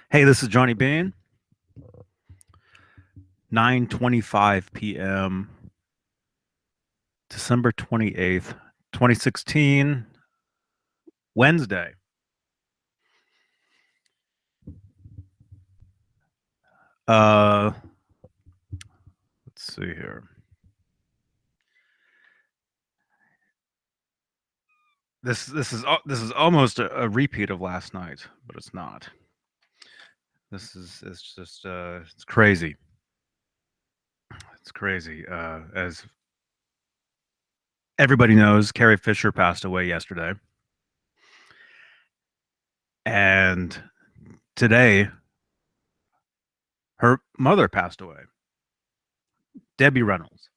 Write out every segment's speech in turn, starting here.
Hey, this is Johnny Bean. 9:25 p.m. December 28th, 2016, Wednesday. Uh let's see here. This is almost a repeat of last night, but it's not. It's just it's crazy. It's crazy. As everybody knows, Carrie Fisher passed away yesterday. And today her mother passed away. Debbie Reynolds.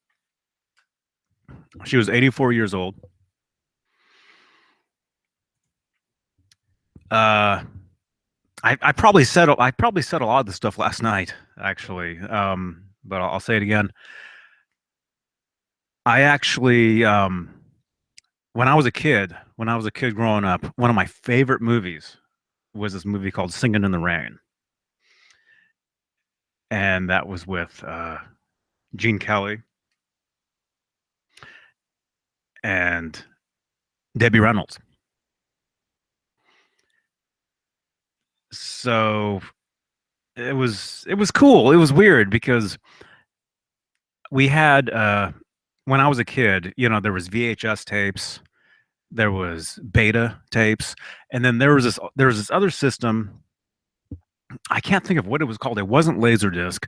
She was 84 years old. Uh I probably said a lot of this stuff last night, actually. But I'll say it again. I actually, when I was a kid growing up, one of my favorite movies was this movie called Singing in the Rain, and that was with Gene Kelly and Debbie Reynolds. So it was cool. It was weird because we had when I was a kid, there was VHS tapes, there was beta tapes, and then there was this other system. I can't think of what it was called. It wasn't Laserdisc,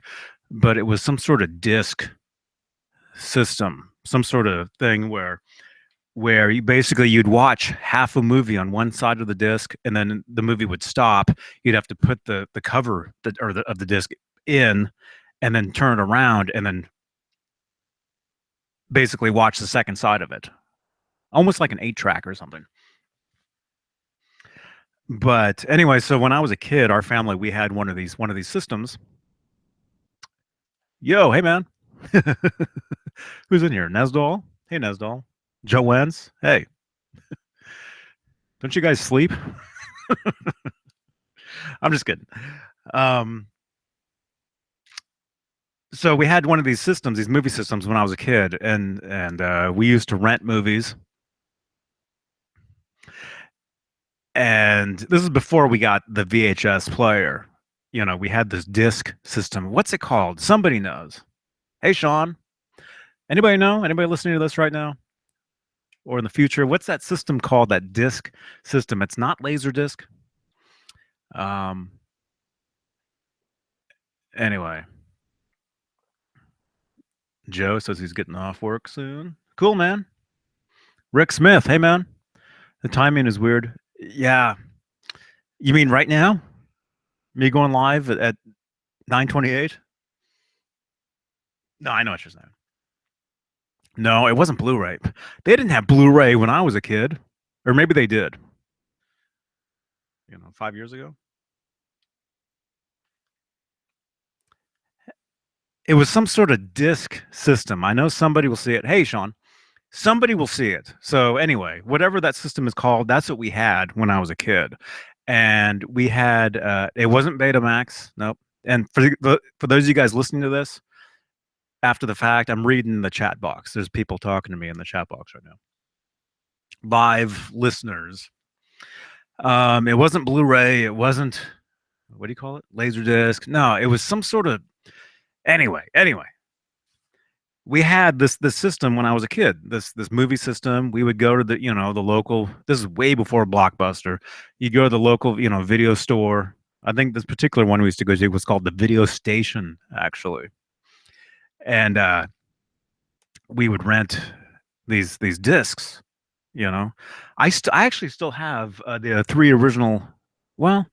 but it was some sort of disc system, some sort of thing where you'd watch half a movie on one side of the disc, and then the movie would stop. You'd have to put the cover of the disc in, and then turn it around, and then basically watch the second side of it, almost like an 8 track or something. But anyway, so when I was a kid, our family we had one of these systems. Yo, hey man, who's in here? Nesdall. Hey Nesdall. Joe Wentz. Hey, don't you guys sleep? I'm just kidding. Um, so we had one of these systems, these movie systems, when I was a kid, and we used to rent movies. And this is before we got the VHS player. We had this disc system. What's it called? Somebody knows. Hey, Sean. Anybody know? Anybody listening to this right now or in the future? What's that system called? That disc system? It's not Laserdisc. Um. Anyway, Joe says he's getting off work soon. Cool, man. Rick Smith. Hey, man. The timing is weird. Yeah. You mean right now? Me going live at 9:28? No, I know what you're saying. No, it wasn't Blu-ray. They didn't have Blu-ray when I was a kid, or maybe they did. 5 years ago. It was some sort of disc system. I know somebody will see it. Hey, Sean, somebody will see it. So anyway, whatever that system is called, that's what we had when I was a kid, and we had it wasn't Betamax. Nope. And for those of you guys listening to this after the fact, I'm reading the chat box. There's people talking to me in the chat box right now. Live listeners. It wasn't Blu-ray. It wasn't, what do you call it? Laserdisc. No, it was some sort of, anyway. We had this system when I was a kid. This movie system. We would go to the local. This is way before Blockbuster. You'd go to the local video store. I think this particular one we used to go to was called the Video Station, actually. And we would rent these discs. I actually still have the three original. Well,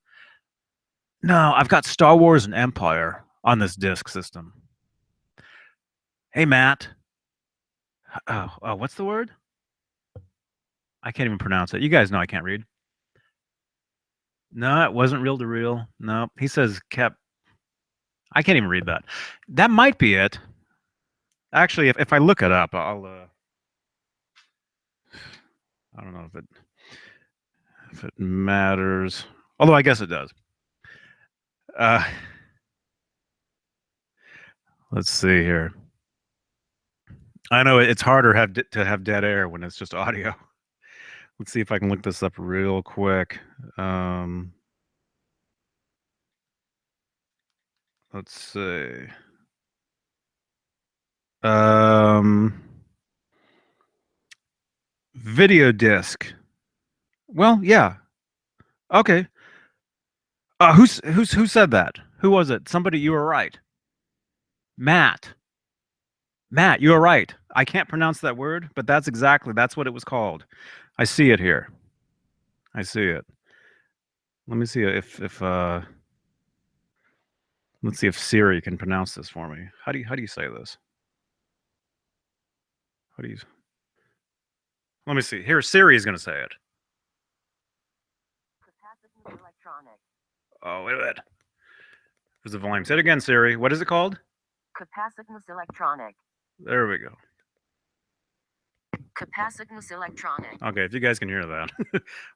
no, I've got Star Wars and Empire on this disc system. Hey, Matt. Oh, what's the word? I can't even pronounce it. You guys know I can't read. No, it wasn't reel to reel. No, he says kept. I can't even read that. That might be it. Actually, if I look it up, I'll. I don't know if it matters. Although I guess it does. Uh, let's see here. I know it's harder to have dead air when it's just audio. Let's see if I can look this up real quick. Um, let's see. Um, video disc. Well, yeah. Okay. Who said that? Who was it? Somebody. You were right. Matt. Matt, you were right. I can't pronounce that word, but that's what it was called. I see it here. I see it. Let me see if let's see if Siri can pronounce this for me. How do you say this? How do you Let me see. Here Siri is going to say it. Oh, wait a minute. Where's the volume? Say it again, Siri. What is it called? Capacitance electronic. There we go. Capacitance electronic. Okay, if you guys can hear that.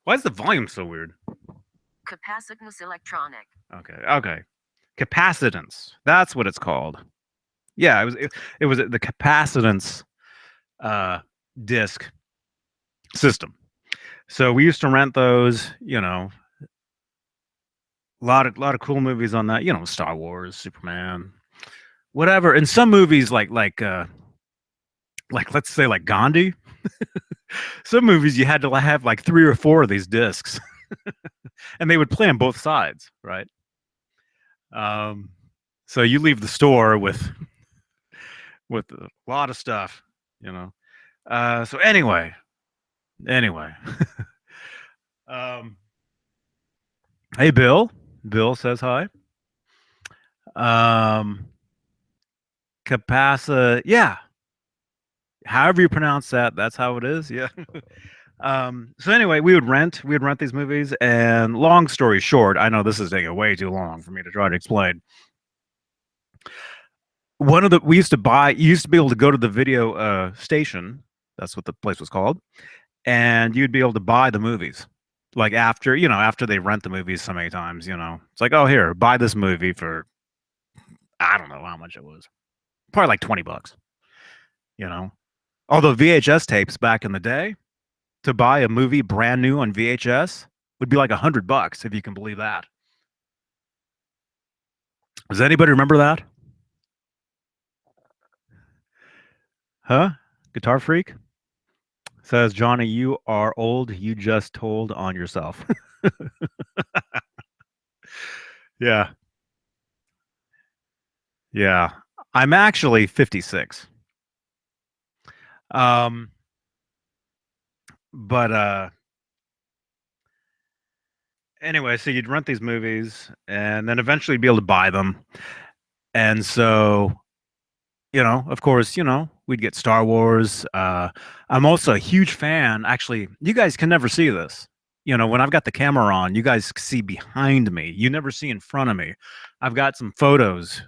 Why is the volume so weird? Capacitance electronic. Okay. Capacitance. That's what it's called. Yeah, it was the capacitance disc system. So we used to rent those, lot of cool movies on that, Star Wars, Superman, whatever. And some movies like let's say like Gandhi. Some movies you had to have like 3 or 4 of these discs. And they would play on both sides, right? So you leave the store with a lot of stuff, So anyway. Hey Bill. Bill says hi. Yeah. However you pronounce that, that's how it is. Yeah. So anyway, we would rent these movies, and long story short, I know this is taking way too long for me to try to explain. You used to be able to go to the video station, that's what the place was called, and you'd be able to buy the movies. Like after they rent the movies so many times, it's like, oh, here, buy this movie for, I don't know how much it was, probably like $20, Although VHS tapes back in the day, to buy a movie brand new on VHS would be like $100, if you can believe that. Does anybody remember that? Huh? Guitar Freak says, Johnny, you are old. You just told on yourself. Yeah. Yeah. I'm actually 56. But anyway, so you'd rent these movies and then eventually be able to buy them. And so, of course, we'd get Star Wars. I'm also a huge fan. Actually, you guys can never see this. When I've got the camera on, you guys see behind me. You never see in front of me. I've got some photos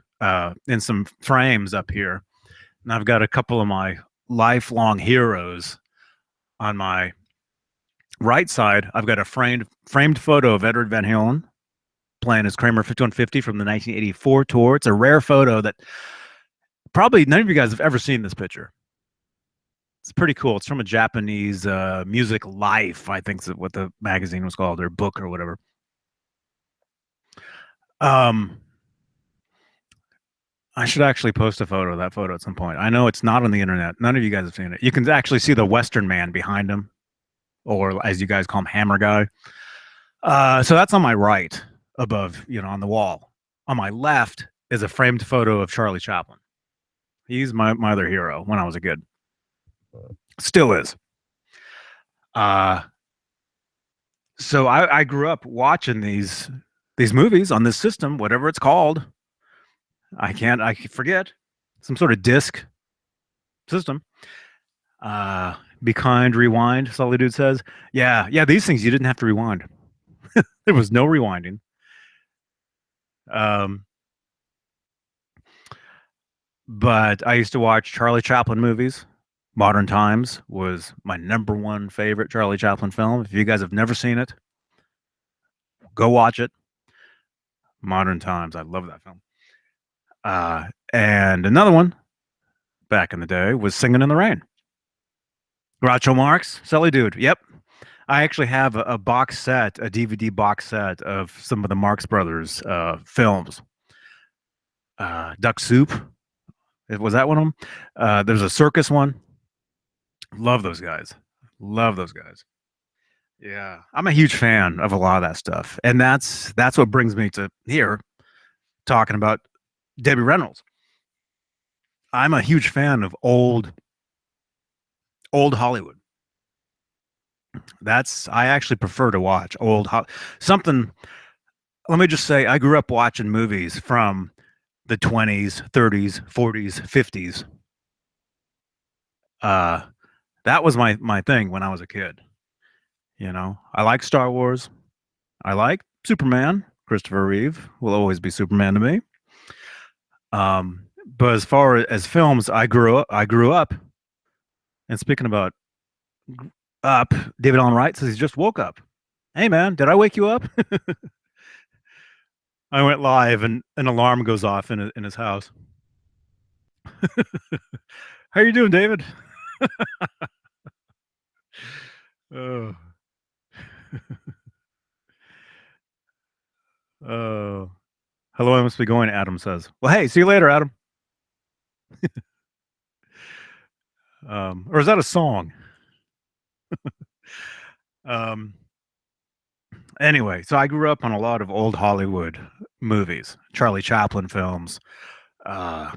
in some frames up here. And I've got a couple of my lifelong heroes on my right side. I've got a framed photo of Edward Van Halen playing his Kramer 5150 from the 1984 tour. It's a rare photo that probably none of you guys have ever seen this picture. It's pretty cool. It's from a Japanese Music Life, I think is what the magazine was called, or book or whatever. I should actually post a photo of that photo at some point. I know it's not on the internet. None of you guys have seen it. You can actually see the Western Man behind him, or as you guys call him, Hammer Guy. So that's on my right, above, on the wall. On my left is a framed photo of Charlie Chaplin. He's my other hero when I was a kid. Still is. So I grew up watching these movies on this system, whatever it's called. I forget. Some sort of disc system. Be kind, rewind, Solid Dude says. Yeah, these things you didn't have to rewind. There was no rewinding. But I used to watch Charlie Chaplin movies. Modern Times was my #1 favorite Charlie Chaplin film. If you guys have never seen it, go watch it. Modern Times. I love that film. Uh, and another one back in the day was Singing in the Rain. Groucho Marx, Silly Dude. Yep. I actually have a box set, a DVD box set of some of the Marx Brothers films. Duck Soup. Was that one of them? There's a circus one. Love those guys. Love those guys. Yeah, I'm a huge fan of a lot of that stuff, and that's what brings me to here talking about Debbie Reynolds. I'm a huge fan of old Hollywood. That's I actually prefer to watch something. Let me just say, I grew up watching movies from the 20s, 30s, 40s, 50s. Uh, that was my thing when I was a kid. You know, I like Star Wars. I like Superman. Christopher Reeve will always be Superman to me. But as far as films, I grew up. And speaking about up, David Allen Wright says he just woke up. Hey man, did I wake you up? I went live and an alarm goes off in his house. How you doing, David? Oh, oh. Hello, I must be going, Adam says. Well, hey, see you later, Adam. Or is that a song? Um, anyway, so I grew up on a lot of old Hollywood movies, Charlie Chaplin films, uh,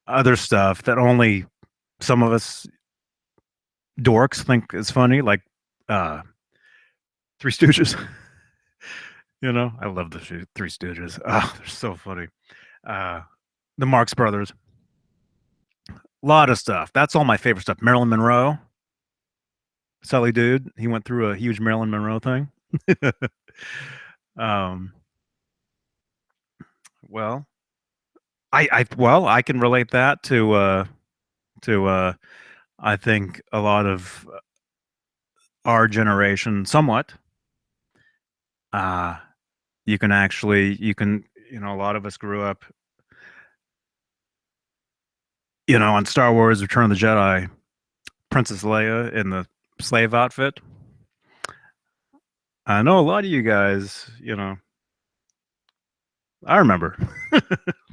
other stuff that only some of us dorks think is funny, like uh, Three Stooges. You know, I love the Three Stooges. Oh, they're so funny. Uh, the Marx Brothers, a lot of stuff. That's all my favorite stuff. Marilyn Monroe, Sully Dude. He went through a huge Marilyn Monroe thing. um, well, I can relate that to I think a lot of our generation, somewhat. Uh, you can a lot of us grew up on Star Wars: Return of the Jedi, Princess Leia in the slave outfit. I know a lot of you guys, I remember a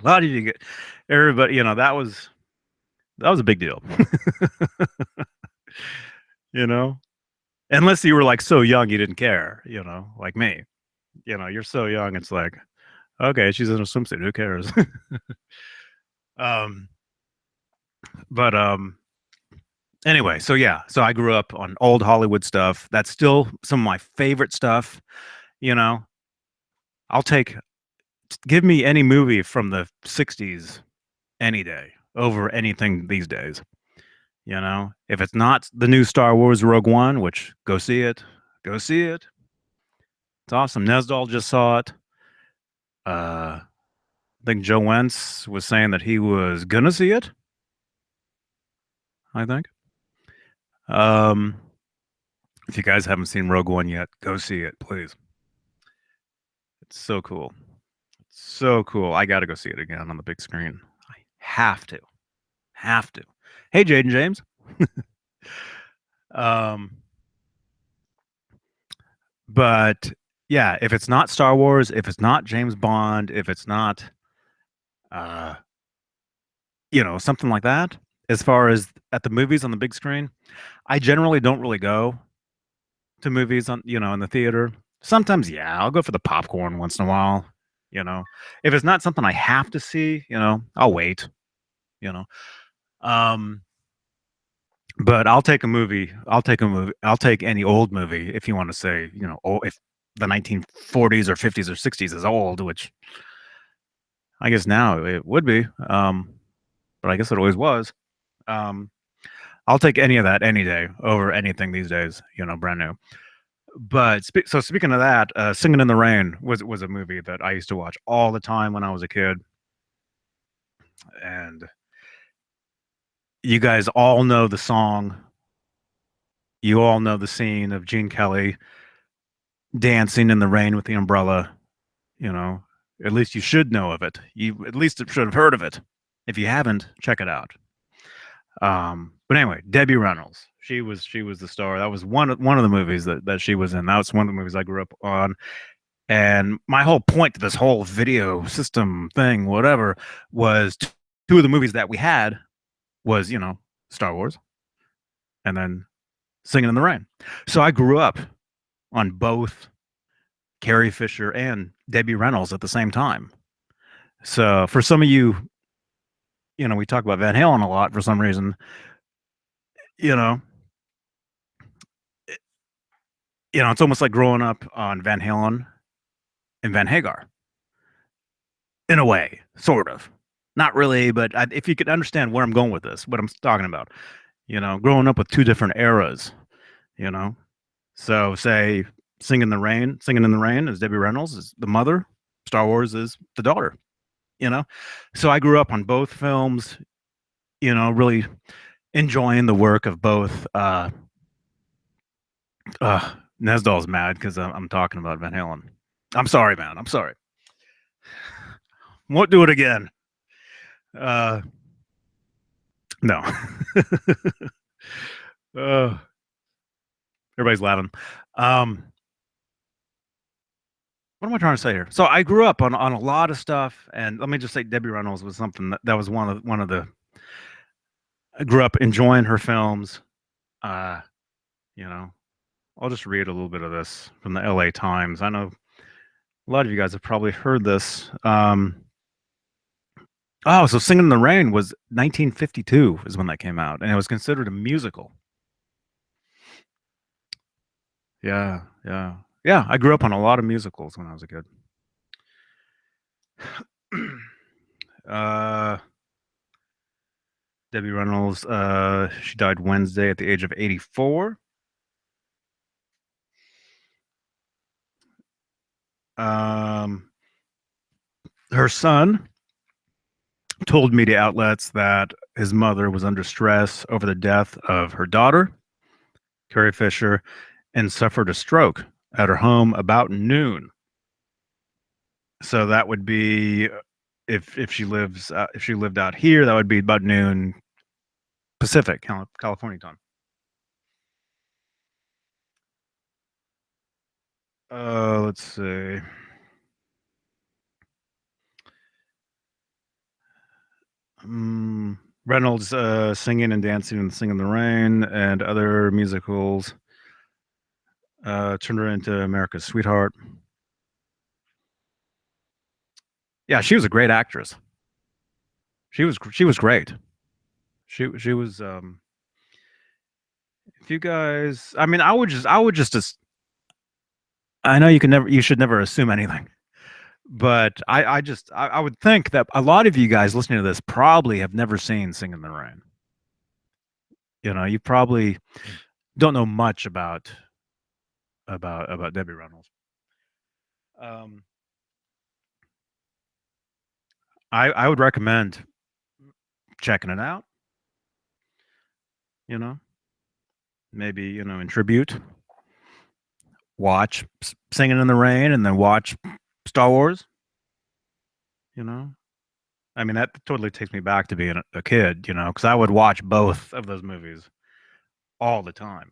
lot of you get everybody, that was a big deal, you know, unless you were like so young you didn't care, like me, you're so young, it's like, okay, she's in a swimsuit, who cares? um, but anyway, so yeah, so I grew up on old Hollywood stuff. That's still some of my favorite stuff. You know, I'll take give me any movie from the '60s any day over anything these days. If it's not the new Star Wars Rogue One, which go see it, go see it. It's awesome. Nesdal just saw it. I think Joe Wentz was saying that he was gonna see it. I think. Um, if you guys haven't seen Rogue One yet, go see it, please. It's so cool. It's so cool. I got to go see it again on the big screen. I have to. Have to. Hey, Jaden James. um, but yeah, if it's not Star Wars, if it's not James Bond, if it's not, uh, something like that, as far as at the movies on the big screen, I generally don't really go to movies in the theater. Sometimes, yeah, I'll go for the popcorn once in a while. If it's not something I have to see, I'll wait. You know, um, but I'll take a movie. I'll take a movie. I'll take any old movie if you want to say, if the 1940s or 50s or 60s is old, which I guess now it would be. But I guess it always was. Um, I'll take any of that any day over anything these days. Brand new. But so speaking of that, Singing in the Rain was a movie that I used to watch all the time when I was a kid, and you guys all know the song. You all know the scene of Gene Kelly dancing in the rain with the umbrella. You know, at least you should know of it. You at least should have heard of it. If you haven't, check it out. But anyway, Debbie Reynolds. She was the star. That was one of the movies that she was in. That was one of the movies I grew up on. And my whole point to this whole video system thing, whatever, was two of the movies that we had was Star Wars and then Singing in the Rain. So I grew up on both Carrie Fisher and Debbie Reynolds at the same time. So for some of you, we talk about Van Halen a lot for some reason. You know, it, it's almost like growing up on Van Halen and Van Hagar in a way, sort of. Not really, but if you could understand where I'm going with this, what I'm talking about, growing up with two different eras, you know. So say Singing in the Rain is Debbie Reynolds is the mother, Star Wars is the daughter, you know. So I grew up on both films, really enjoying the work of both. Nesdal's mad because I'm talking about Van Halen. I'm sorry, man. I'm sorry. Won't do it again. Uh, no. uh, everybody's laughing. Um, what am I trying to say here? So I grew up on a lot of stuff, and let me just say, Debbie Reynolds was something that was one of the. I grew up enjoying her films. Uh, you know, I'll just read a little bit of this from the L.A. Times. I know a lot of you guys have probably heard this. Oh, so Singing in the Rain was 1952 is when that came out, and it was considered a musical. Yeah, yeah, yeah. I grew up on a lot of musicals when I was a kid. uh, Debbie Reynolds, she died Wednesday at the age of 84. Um, her son told media outlets that his mother was under stress over the death of her daughter, Carrie Fisher, and suffered a stroke at her home about noon. So that would be if she lived out here, that would be about noon Pacific, California time. Let's see. Reynolds singing and dancing and Singing in the Rain and other musicals turned her into America's sweetheart. Yeah, she was a great actress. She was great. She was if you guys I mean I know you should never assume anything. But I would think that a lot of you guys listening to this probably have never seen Sing in the Rain. You probably don't know much about Debbie Reynolds. Um, I would recommend checking it out. You know, maybe in tribute, watch Singing in the Rain, and then watch Star Wars. You know, I mean that totally takes me back to being a kid. Because I would watch both of those movies all the time,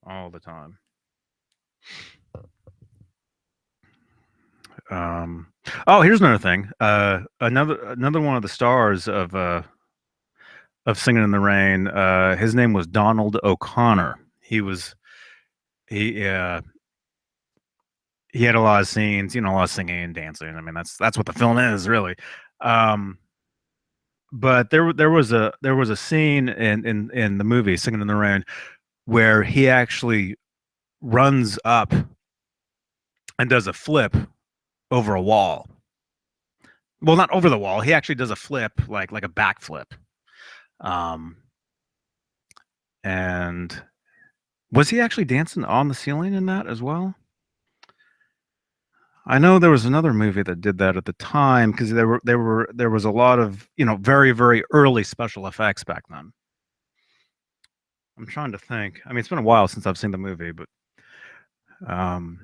all the time. Um, oh, here's another thing. Another one of the stars of Singing in the Rain. His name was Donald O'Connor. He he had a lot of scenes, a lot of singing and dancing. I mean, that's what the film is really. Um, but there was a scene in the movie Singing in the Rain where he actually runs up and does a flip over a wall. Well, not over the wall. He actually does a flip, like a backflip. Um, and was he actually dancing on the ceiling in that as well? I know there was another movie that did that at the time because there was a lot of very very early special effects back then. I'm trying to think. I mean, it's been a while since I've seen the movie, but um,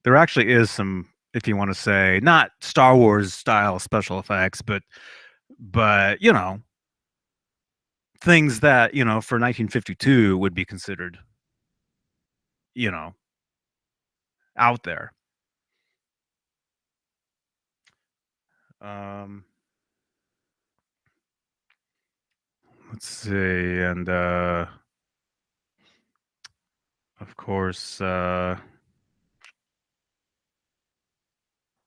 There actually is some, if you want to say, not Star Wars style special effects, but things that for 1952 would be considered you know out there. Um, let's see, and of course, in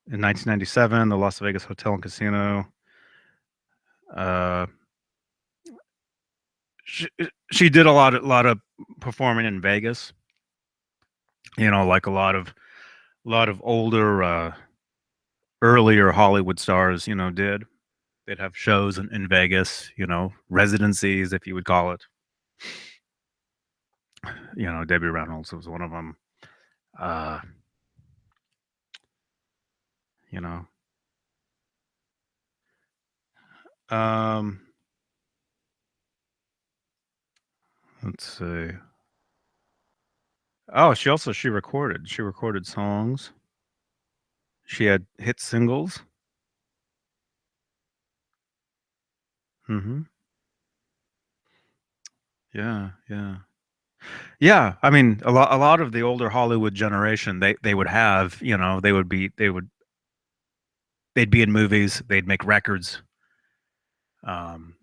1997, the Las Vegas Hotel and Casino. Uh, she, she did a lot of performing in Vegas. Like a lot of older, earlier Hollywood stars. Did. They'd have shows in Vegas. Residencies, if you would call it. Debbie Reynolds was one of them. Uh, you know, um, let's see. Oh, she recorded songs. She had hit singles. Hmm. Yeah, yeah. Yeah, I mean, a lot of the older Hollywood generation, they would have, they'd be in movies, they'd make records.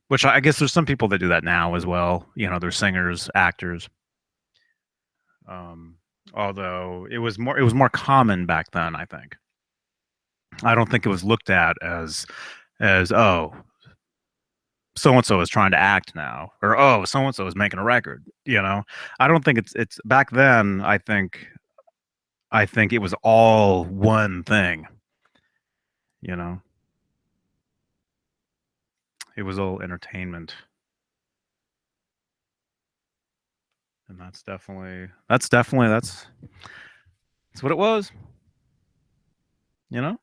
Which I guess there's some people that do that now as well. They're singers, actors. Um, Although it was more common back then, I think. I don't think it was looked at as, oh, so and so is trying to act now, or oh, so and so is making a record. I don't think it's back then. I think it was all one thing. You know, it was all entertainment, and that's what it was. You know,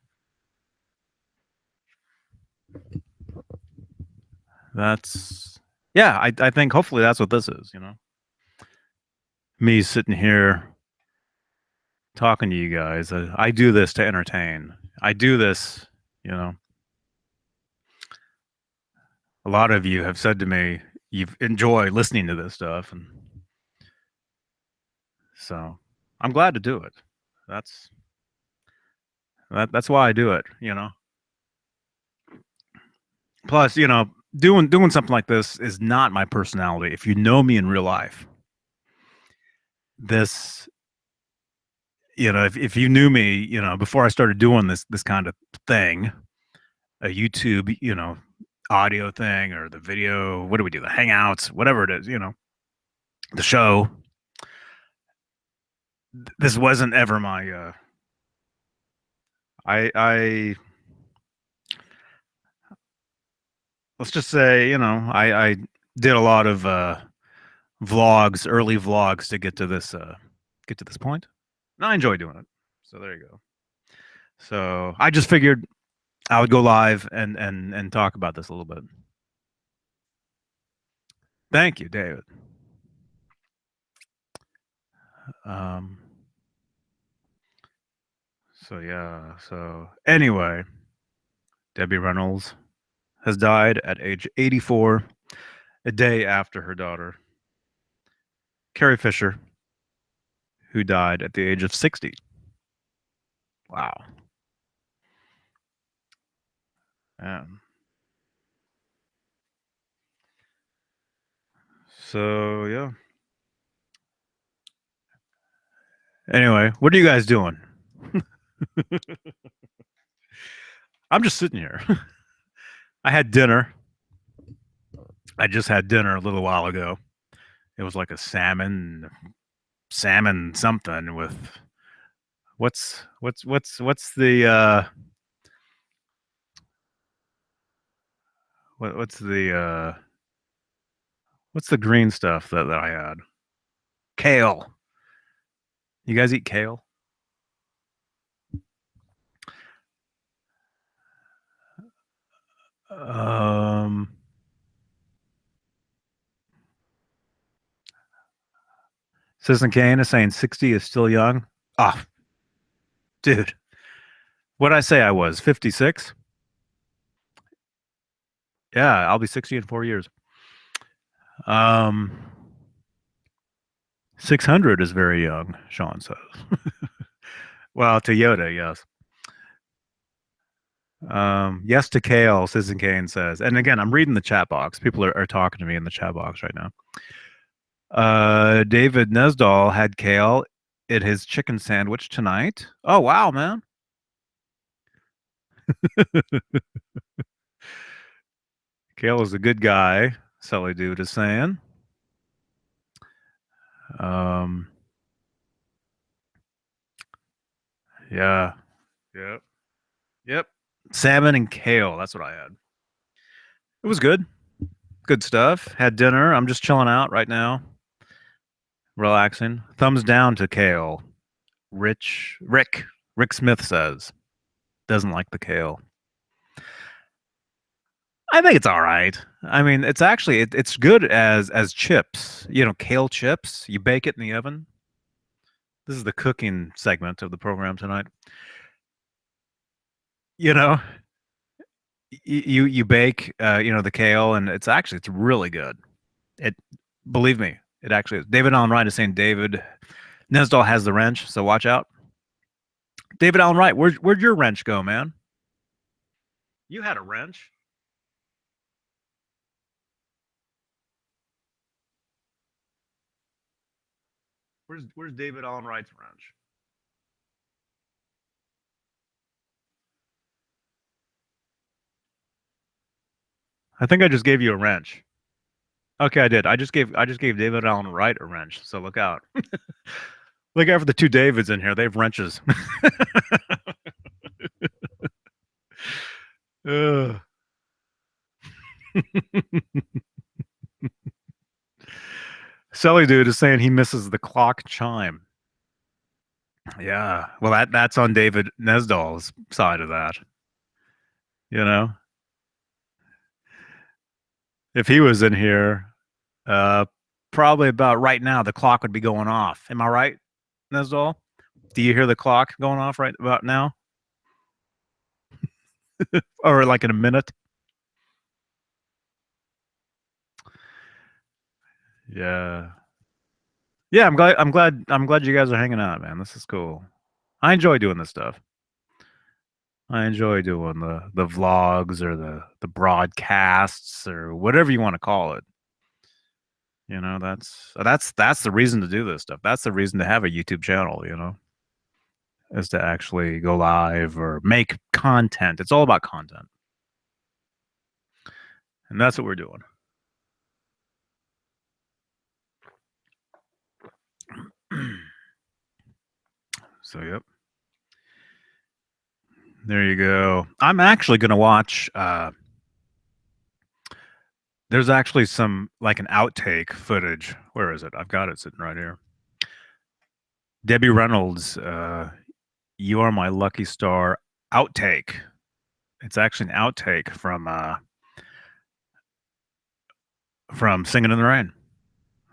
that's yeah. I think hopefully that's what this is. Me sitting here talking to you guys. I do this to entertain. I do this. You know, a lot of you have said to me you enjoy listening to this stuff, and so I'm glad to do it. That's that's why I do it. Plus, doing something like this is not my personality. If you know me in real life, this, if you knew me, before I started doing this kind of thing, a YouTube, audio thing or the video, what do we do? The hangouts, whatever it is, the show. This wasn't ever my I let's just say, I did a lot of vlogs, early vlogs to get to this point. And I enjoy doing it. So there you go. So I just figured I would go live and talk about this a little bit. Thank you, David. Um, so yeah. So anyway, Debbie Reynolds has died at age 84, a day after her daughter, Carrie Fisher, who died at the age of 60. Wow. Um, so yeah. Anyway, what are you guys doing? I'm just sitting here. I had dinner. I just had dinner a little while ago. It was like a salmon something with what's the what's the what's the green stuff that I had? Kale. You guys eat kale? Um, Citizen Kane is saying 60 is still young. Ah, Dude, what'd I say I was? 56? Yeah, I'll be 60 in 4 years. Um, 600 is very young, Sean says. Well, Toyota, yes. Yes to Kale, Citizen Kane says. And again, I'm reading the chat box. People are talking to me in the chat box right now. David Nesdall had kale in his chicken sandwich tonight. Oh, wow, man. Kale is a good guy, Sully Dude is saying. Um, yeah. Yep. Yep. Salmon and kale. That's what I had. It was good. Good stuff. Had dinner. I'm just chilling out right now. Relaxing. Thumbs down to kale. Rick Smith says. Doesn't like the kale. I think it's all right. I mean, it's actually it's good as chips. You know, kale chips. You bake it in the oven. This is the cooking segment of the program tonight. You know, you bake the kale, and it's really good. It believe me, it actually is. David Allen Wright is saying David Nesdall has the wrench, so watch out. David Allen Wright, where'd your wrench go, man? You had a wrench. Where's David Allen Wright's wrench? I think I just gave you a wrench. Okay, I did. I just gave David Allen Wright a wrench. So look out. Look out for the two Davids in here. They have wrenches. Ugh. Sully Dude is saying he misses the clock chime. Yeah. Well, that's on David Nesdall's side of that. You know, if he was in here, uh, probably about right now, the clock would be going off. Am I right, Nesdall? Do you hear the clock going off right about now, or like in a minute? Yeah. Yeah. I'm glad you guys are hanging out, man. This is cool. I enjoy doing this stuff. I enjoy doing the vlogs or the broadcasts or whatever you want to call it. You know, that's the reason to do this stuff. That's the reason to have a YouTube channel, is to actually go live or make content. It's all about content. And that's what we're doing. So, yep. There you go. I'm actually going to watch there's actually some like an outtake footage. Where is it? I've got it sitting right here. Debbie Reynolds, "You Are My Lucky Star" outtake. It's actually an outtake from Singing in the Rain.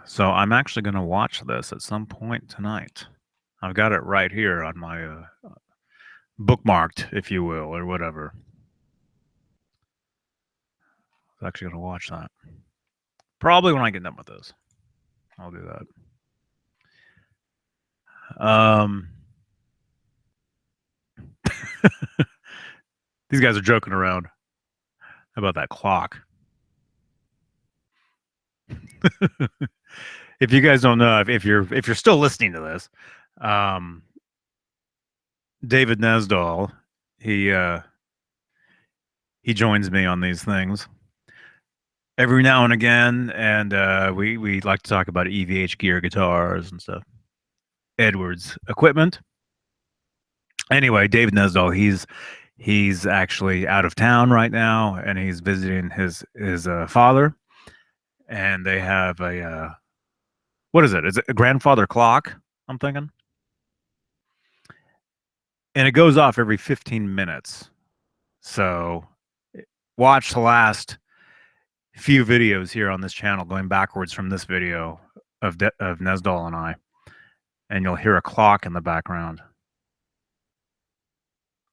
So I'm actually going to watch this at some point tonight. I've got it right here on my bookmarked, if you will, or whatever. I'm actually going to watch that. Probably when I get done with this. I'll do that. These guys are joking around about that clock. If you guys don't know, if you're still listening to this, David Nesdall, he joins me on these things every now and again, and we like to talk about EVH gear guitars and stuff. Edwards equipment. Anyway, David Nesdall, he's actually out of town right now, and he's visiting his father, and they have a what is it? Is it a grandfather clock? I'm thinking, and it goes off every 15 minutes. So watch the last few videos here on this channel, going backwards from this video of Nesdall and I, and you'll hear a clock in the background.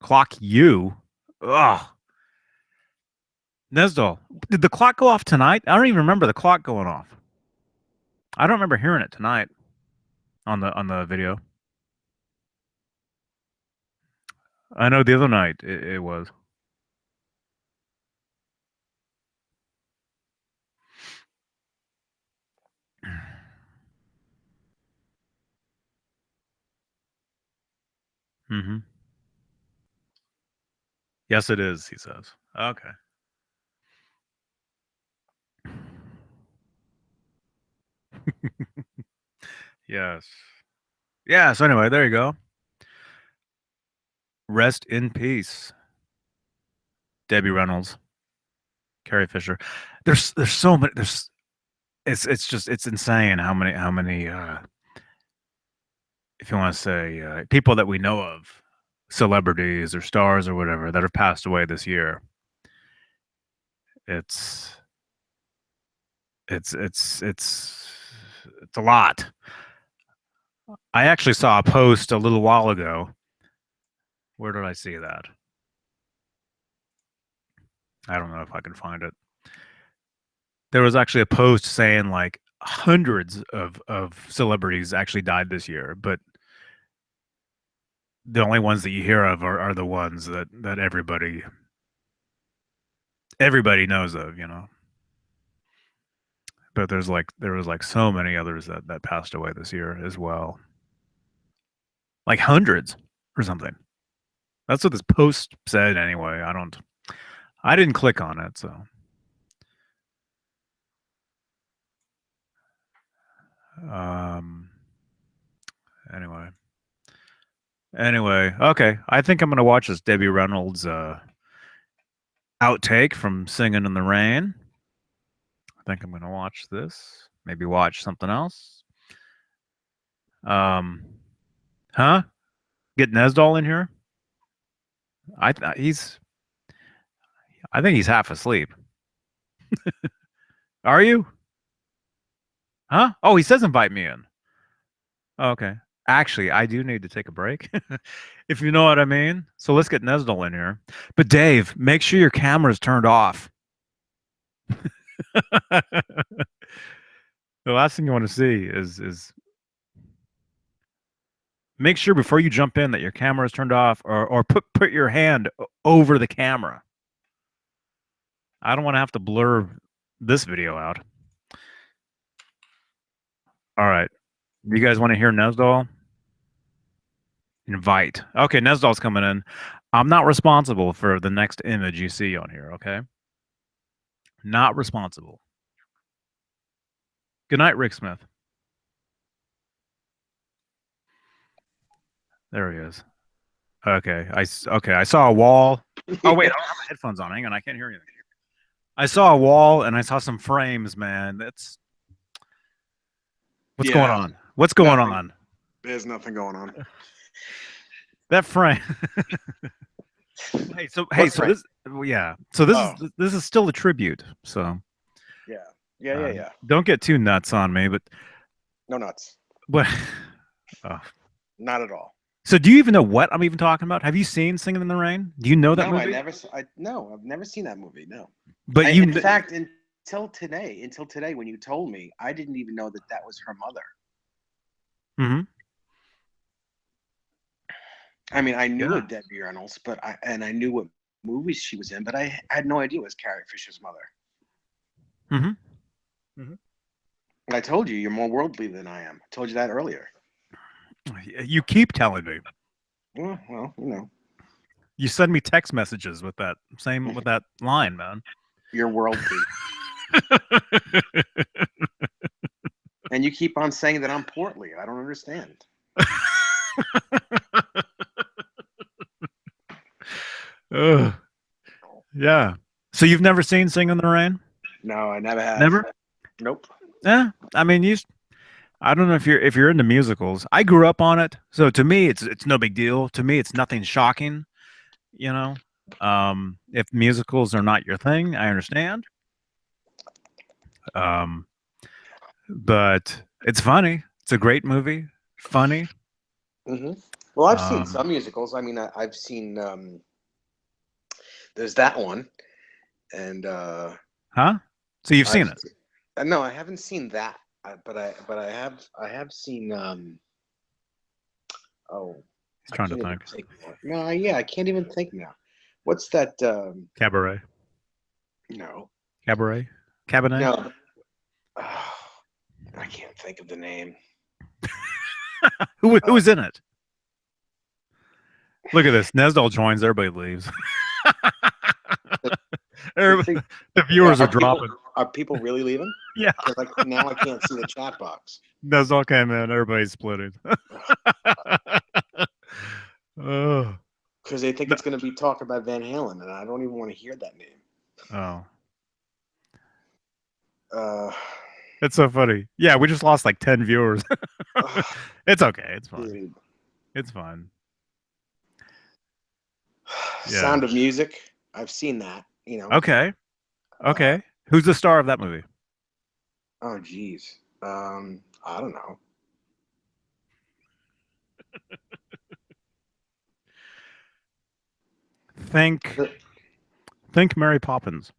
Clock you. Ugh. Nesdal, did the clock go off tonight? I don't even remember the clock going off. I don't remember hearing it tonight on the video. I know the other night it was. Hmm. Yes, it is. He says. Okay. Yes. Yeah. So anyway, there you go. Rest in peace, Debbie Reynolds, Carrie Fisher. There's so many. There's it's just it's insane how many if you want to say people that we know of, celebrities or stars or whatever that have passed away this year. It's it's it's it's it's a lot. I actually saw a post a little while ago. Where did I see that? I don't know if I can find it. There was actually a post saying like hundreds of celebrities actually died this year, but the only ones that you hear of are the ones that everybody knows of, you know. But there was like so many others that passed away this year as well, like hundreds or something. That's what this post said anyway. I didn't click on it, so um anyway. Anyway, okay. I think I'm gonna watch this Debbie Reynolds outtake from Singing in the Rain. I think I'm gonna watch this. Maybe watch something else. Um, huh? Get Nesdall in here. I th- he's. I think he's half asleep. Are you? Huh? Oh, he says invite me in. Oh, okay. Actually, I do need to take a break, if you know what I mean. So let's get Nesdall in here. But Dave, make sure your camera's turned off. The last thing you want to see is make sure before you jump in that your camera is turned off, or put your hand over the camera. I don't want to have to blur this video out. All right. You guys want to hear Nesdall? Invite. Okay, Nesdall's coming in. I'm not responsible for the next image you see on here, okay? Not responsible. Good night, Rick Smith. There he is. Okay, I saw a wall. Oh wait, I don't have my headphones on. Hang on, I can't hear anything. I saw a wall and I saw some frames, man. That's what's going on. What's going Nothing. on? There's nothing going on. That frame. So frame? this, yeah. So this Oh. this is still a tribute. So Yeah. don't get too nuts on me, but No nuts. but oh. Not at all. So do you even know what I'm even talking about? Have you seen Singing in the Rain? Do you know that No, movie? I've never seen that movie. No. But In fact, until today, when you told me, I didn't even know that was her mother. Mm-hmm. I mean, I knew of Debbie Reynolds, and I knew what movies she was in, but I had no idea it was Carrie Fisher's mother. Mm-hmm. Mm-hmm. I told you, you're more worldly than I am. I told you that earlier. You keep telling me. Well, you know. You send me text messages with that line, man. You're worldly. And you keep on saying that I'm portly. I don't understand. Yeah. So you've never seen Sing in the Rain? No, I never have. Never? Nope. Yeah. I mean, I don't know if you're into musicals. I grew up on it, so to me, it's no big deal. To me, it's nothing shocking. You know, if musicals are not your thing, I understand. But it's funny. It's a great movie. Funny. Hmm. Well, I've seen Um, some musicals. I mean, I've seen there's that one, and huh? So you've I've seen it? no, I haven't seen that. But I have seen oh, He's I trying to can't even think. think now. No, yeah, I can't even think now. What's that? Cabaret, No, cabaret, cabinet. no, oh, I can't think of the name. Who Uh, was in it? Look at this. Nesdal joins. Everybody leaves. you think The viewers are are people dropping. really leaving? Yeah. Because like now I can't see the chat box. Nesdal came in. Everybody's splitting. Oh. Because they think No- it's going to be talk about Van Halen, and I don't even want to hear that name. Oh. Uh, It's so funny. Yeah, we just lost like 10 viewers. It's okay. It's fine. dude. It's fine. Yeah. Sound of Music. I've seen that. Okay. Uh, Okay. Who's the star of that movie? oh, geez. I don't know. Think think Mary Poppins.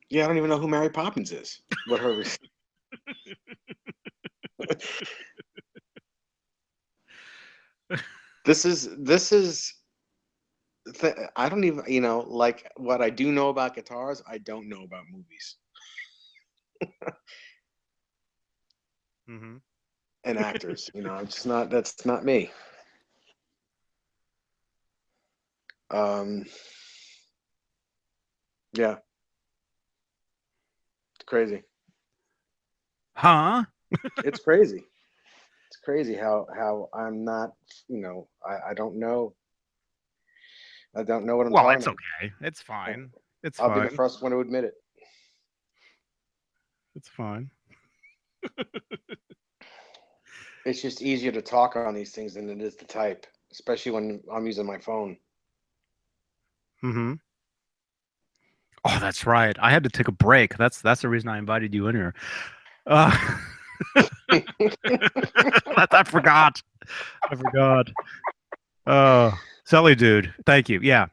Yeah, I don't even know who Mary Poppins is. What her? this is. I don't even like what I do know about guitars. I don't know about movies Mm-hmm. and actors. It's just not. That's not me. Um, yeah, it's crazy. Huh? It's crazy. It's crazy how I'm not. I don't know. I don't know what I'm Well, talking it's okay. It's about. fine. It's I'll be the fine. first one to admit it. It's fine. It's just easier to talk on these things than it is to type, especially when I'm using my phone. Mm-hmm. Oh, that's right. I had to take a break. That's the reason I invited you in here. Uh, I forgot. I forgot. Sally dude. Thank you. Yeah.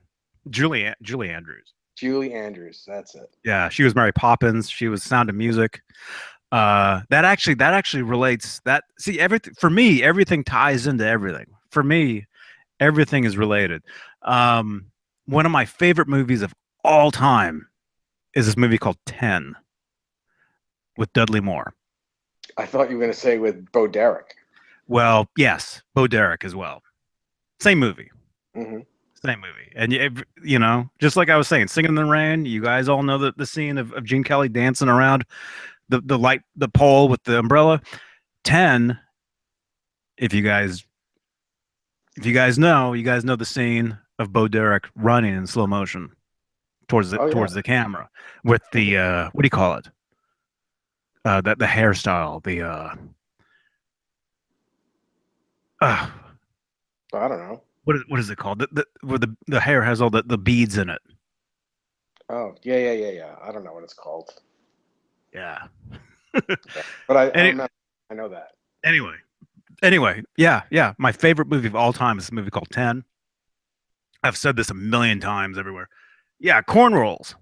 Julie Andrews. Julie Andrews, that's it. Yeah, she was Mary Poppins. She was Sound of Music. That actually relates. That see everything for me. Everything ties into everything. For me, everything is related. Um, One of my favorite movies of all time is this movie called 10 with Dudley Moore. I thought you were going to say with Bo Derek. Well, yes, Bo Derek as well. Same movie. Hmm. Same movie. And just like I was saying, Singing in the Rain, you guys all know the scene of Gene Kelly dancing around the pole with the umbrella. 10, if you guys you guys know the scene of Bo Derek running in slow motion towards the Oh yeah. towards the camera with Hmm. the what do you call it? That the hairstyle, the uh I don't know. what is it called? Where the hair has all the beads in it. Oh yeah. I don't know what it's called. Yeah. Yeah. But I Any, remember. I know that. anyway, yeah. My favorite movie of all time is a movie called 10. I've said this a million times everywhere. Yeah, corn rolls.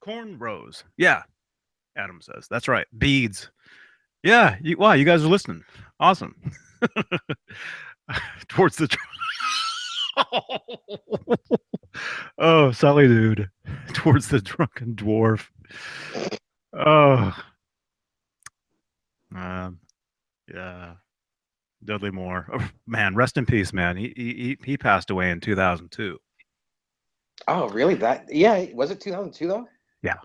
Corn rows. Yeah, Adam says. That's right. Beads. Yeah, wow, you guys are listening. Awesome. Towards the oh, Sully dude. Towards the drunken dwarf. Oh, um, yeah. Dudley Moore. Oh, man, rest in peace, man. He passed away in 2002. Oh really? That yeah. Was it 2002 though? Yeah.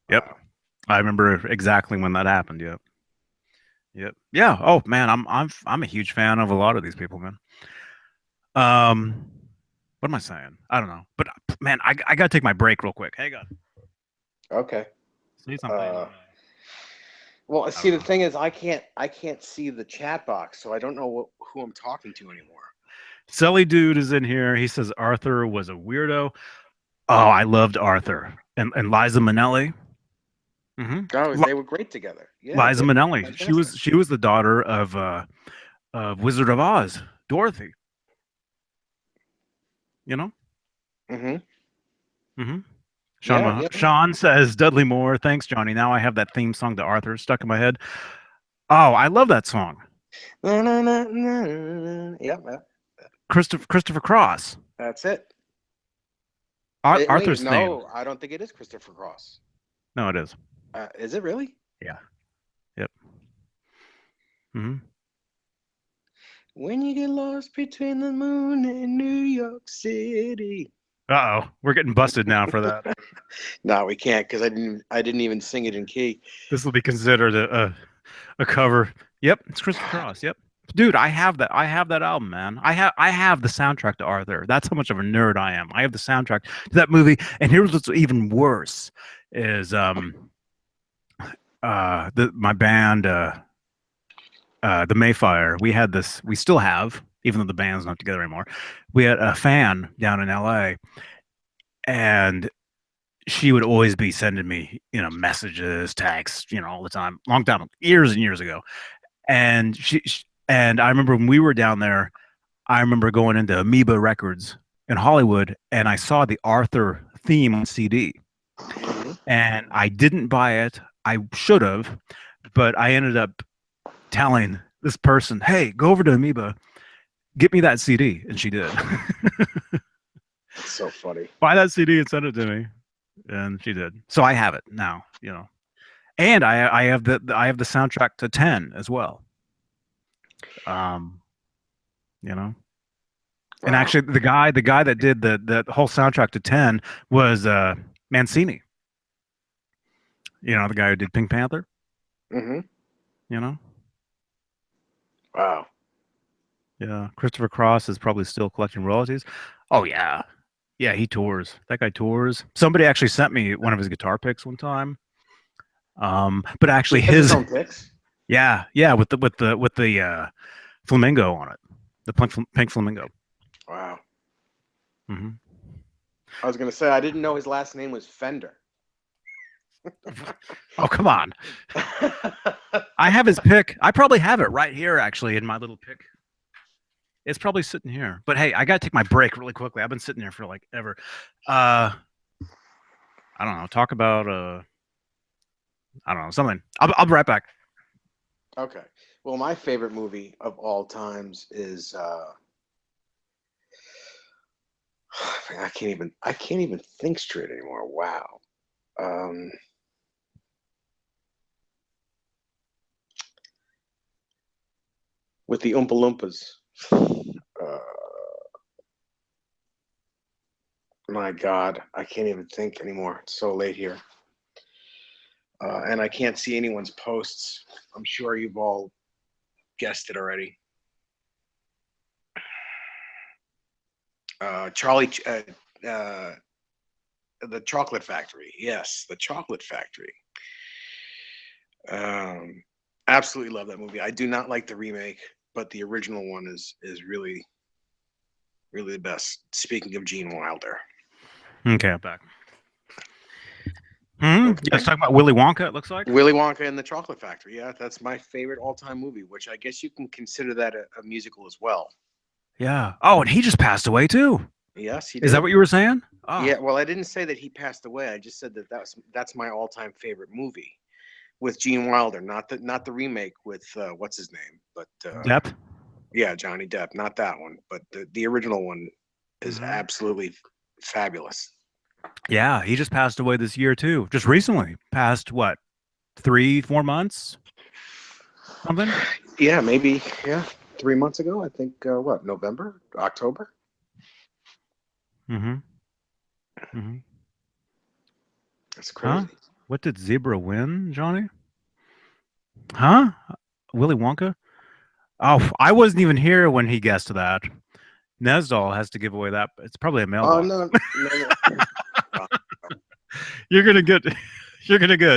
Yep. Wow. I remember exactly when that happened. Yep. Yep. Yeah. Oh man, I'm a huge fan of a lot of these people, man. Um, what am I saying? I don't know. But man, I gotta take my break real quick. Hang on. Okay. Say something. Uh, well, I see, don't the know. thing is, I can't see the chat box, so I don't know who I'm talking to anymore. Silly dude is in here. He says Arthur was a weirdo. Oh, I loved Arthur and Liza Minnelli. Oh, they were great together. Yeah, Liza they're Minnelli. fantastic. She was the daughter of Wizard of Oz, Dorothy. You know. Mm-hmm. hmm Yeah, yeah. Sean says Dudley Moore. Thanks, Johnny. Now I have that theme song to Arthur stuck in my head. Oh, I love that song. Na, na, na, na, na, na. Yep, yep. Christopher Cross. That's it. Wait, Arthur's theme. no, I don't think it is Christopher Cross. No, it is. Is it really? Yeah. Yep. hmm When you get lost between the moon and New York City. Uh-oh, we're getting busted now for that. No, we can't because I didn't even sing it in key. This will be considered a cover. Yep, it's Christopher Cross. Yep. Dude, I have that. I have that album, man. I have the soundtrack to Arthur. That's how much of a nerd I am. I have the soundtrack to that movie. And here's what's even worse is my band the Mayfire. We had this. We still have, even though the band's not together anymore. We had a fan down in L.A. and she would always be sending me, messages, texts, all the time, long time, years and years ago. And and I remember when we were down there, I remember going into Amoeba Records in Hollywood, and I saw the Arthur theme on CD, and I didn't buy it. I should have, but I ended up telling this person, "Hey, go over to Amoeba, get me that CD," and she did. It's so funny. Buy that CD and send it to me. And she did. So I have it now, and I have the soundtrack to 10 as well. And actually the guy that did the whole soundtrack to 10 was Mancini. The guy who did Pink Panther. Wow. Yeah, Christopher Cross is probably still collecting royalties. Oh yeah. Yeah, he tours. That guy tours. Somebody actually sent me one of his guitar picks one time. But actually his own picks. Yeah, with the flamingo on it, the pink flamingo. Wow. Mm-hmm. I was gonna say I didn't know his last name was Fender. Oh, come on. I have his pick. I probably have it right here, actually, in my little pick. It's probably sitting here. But hey, I gotta take my break really quickly. I've been sitting here for like ever. I don't know. Talk about I don't know, something. I'll be right back. Okay. Well, my favorite movie of all times is I can't even think straight anymore. Wow. With the Oompa Loompas. My God, I can't even think anymore. It's so late here. And I can't see anyone's posts. I'm sure you've all guessed it already. The Chocolate Factory. Yes, The Chocolate Factory. Absolutely love that movie. I do not like the remake, but the original one is really, really the best. Speaking of Gene Wilder. Okay, I'm back. You guys talking about Willy Wonka, it looks like? Willy Wonka and the Chocolate Factory. Yeah, that's my favorite all-time movie, which I guess you can consider that a musical as well. Yeah. Oh, and he just passed away too. Yes, he did. Is that what you were saying? Oh. Yeah, well, I didn't say that he passed away. I just said that's my all-time favorite movie with Gene Wilder, not the remake with what's his name, but Depp? Yeah, Johnny Depp, not that one, but the original one is absolutely fabulous. Yeah, he just passed away this year too. Just recently. Past what? 3-4 months? Something? Yeah, maybe. Yeah, 3 months ago. I think. What? November? October? That's crazy. Huh? What did Zebra win, Johnny? Huh? Willy Wonka? Oh, I wasn't even here when he guessed that. Nesdal has to give away that. It's probably a mailbox. Oh no. You're gonna get a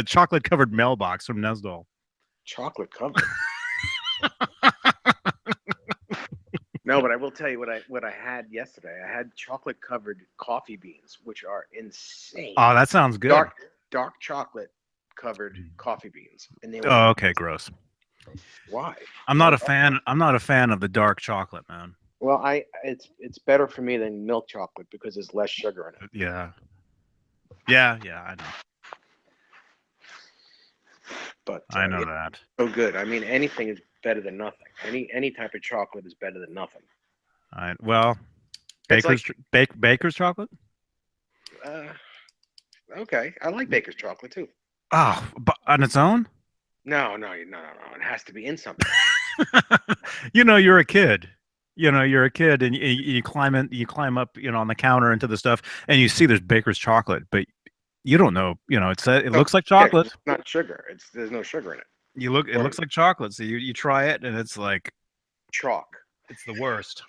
chocolate covered mailbox from Nesdal. Chocolate covered. No, but I will tell you what I had yesterday. I had chocolate covered coffee beans, which are insane. Oh, that sounds good. Dark chocolate covered coffee beans, and they were Oh, okay, gross. why? I'm not a fan. I'm not a fan of the dark chocolate, man. Well, it's better for me than milk chocolate because there's less sugar in it. Yeah, yeah. I know. But I know it's that. so good. I mean, anything is better than nothing. Any type of chocolate is better than nothing. Well, It's like Baker's chocolate. uh, okay, I like Baker's chocolate too. Oh, but on its own. No. It has to be in something. You're a kid. You're a kid, and you climb in, you climb up, on the counter into the stuff, and you see there's Baker's chocolate, but you don't know. It No, looks like yeah, 'cause chocolate. it's not sugar. There's no sugar in it. It Or looks like chocolate. So you try it, and it's like chalk. it's the worst.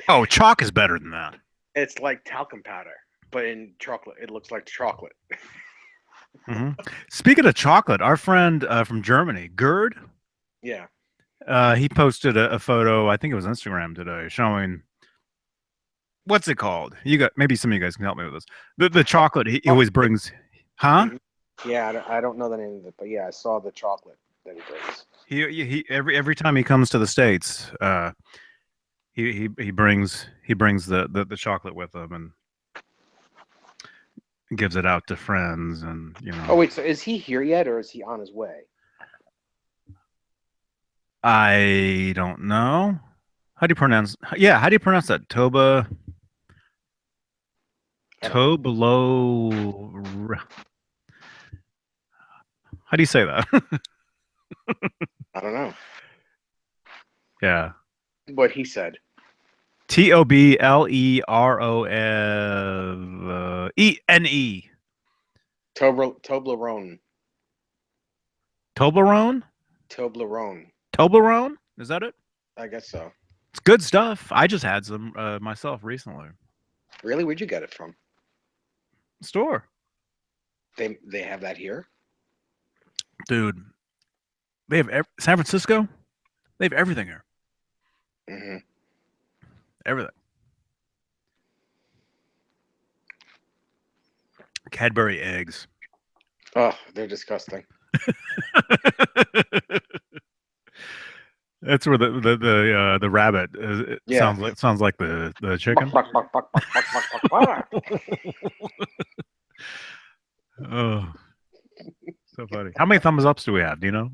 Oh, chalk is better than that. It's like talcum powder, but in chocolate. It looks like chocolate. Hmm. Speaking of chocolate, our friend from Germany, Gerd, Yeah. he posted a photo. I think it was Instagram today, showing what's it called. You got maybe some of you guys can help me with this. The chocolate he always brings, huh? Mhm. Yeah, I don't know the name of it, but yeah, I saw the chocolate that he brings. He every time he comes to the States, he brings the chocolate with him and gives it out to friends, and Oh wait, so is he here yet, or is he on his way? I don't know. How do you pronounce? Yeah, how do you pronounce that? I don't know. Toblo. How do you say that? I don't know Yeah. what he said. Toblerone. Toblerone. Toblerone? Toblerone. Toblerone? Is that it? I guess so. It's good stuff. I just had some myself recently. Really? Where'd you get it from? Store. They have that here? Dude, they have San Francisco? They have everything here. Hmm. Everything. Cadbury eggs. Oh, they're disgusting. That's where the rabbit Yeah. sounds like the chicken. Buck, buck, buck, buck, buck, buck, buck, buck, buck. Oh, so funny. How many thumbs ups do we have? Do you know?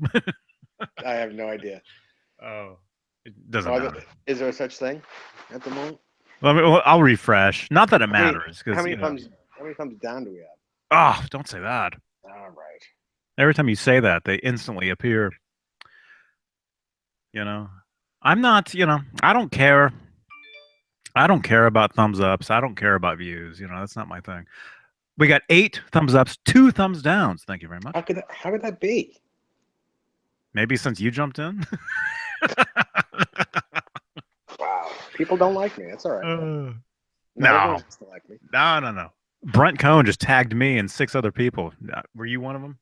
I have no idea. Oh, it doesn't matter. Is there such thing at the moment? I'll refresh. Not that it How many, matters, how because many thumbs? How many thumbs down do we have? Oh, don't say that. All right. Every time you say that, they instantly appear. You know, I'm not. I don't care. I don't care about thumbs ups. I don't care about views. That's not my thing. We got 8 thumbs ups, 2 thumbs downs. Thank you very much. How could that be? Maybe since you jumped in. Wow. People don't like me. That's all right. Not everyone No, has to like me. no. Brent Cohn just tagged me and 6 other people. Were you one of them?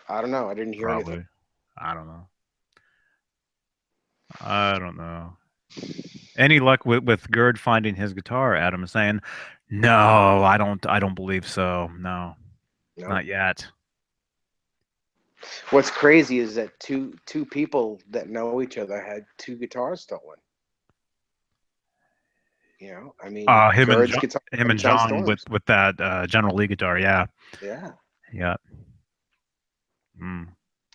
I don't know. I didn't hear Probably. anything. I don't know. I don't know. Any luck with Gerd finding his guitar? Adam is saying, no, I don't. I don't believe so. No, No. not yet. What's crazy is that two people that know each other had 2 guitars stolen. I mean, Him and Gerd's John, guitar him and and John Storm's. with that General Lee guitar. Yeah, Yeah. yeah. I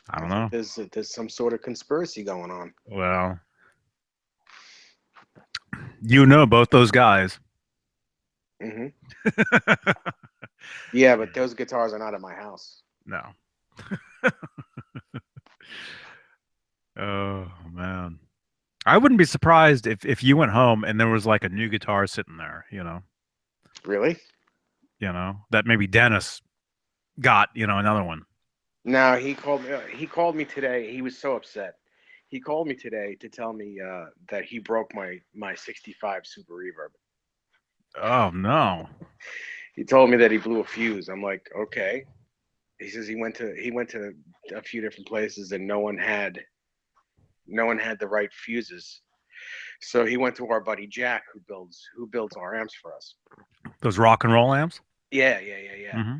I don't think know. there's some sort of conspiracy going on. Well, both those guys. Hmm. Yeah, but those guitars are not at my house. No. Oh man, I wouldn't be surprised if you went home and there was like a new guitar sitting there. Really? That maybe Dennis got. Another one. No, he called me. He called me today. He was so upset. He called me today to tell me that he broke my '65 Super Reverb. Oh no. He told me that he blew a fuse. I'm like, okay. He says he went to a few different places and no one had the right fuses. So he went to our buddy Jack, who builds our amps for us. Those rock and roll amps. Yeah. Hmm.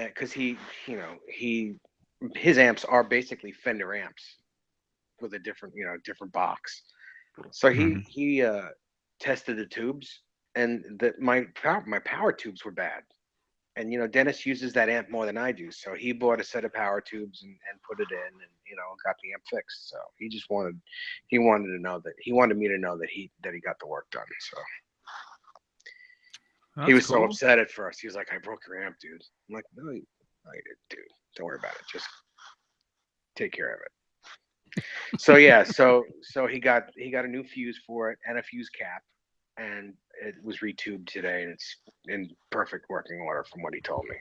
because his amps are basically Fender amps with a different box. So Mhm. he tested the tubes, and my power tubes were bad. And Dennis uses that amp more than I do, so he bought a set of power tubes and put it in, and got the amp fixed. So he wanted me to know that he got the work done. So he That's was so cool. upset at first. He was like, "I broke your amp, dude." I'm like, "No, you didn't, dude. Don't worry about it. Just take care of it." So yeah, so he got a new fuse for it and a fuse cap, and it was retubed today, and it's in perfect working order from what he told me.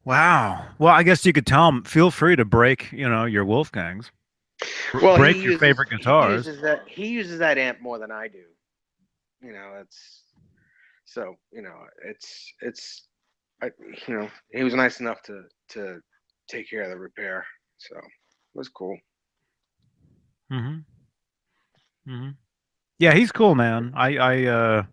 Wow. Well, I guess you could tell him, feel free to break, your Wolfgangs. Well, Break your favorite guitars. he uses that amp more than I do. It's so I, he was nice enough to take care of the repair, so it was cool. Mhm. Mhm. Yeah, he's cool, man. I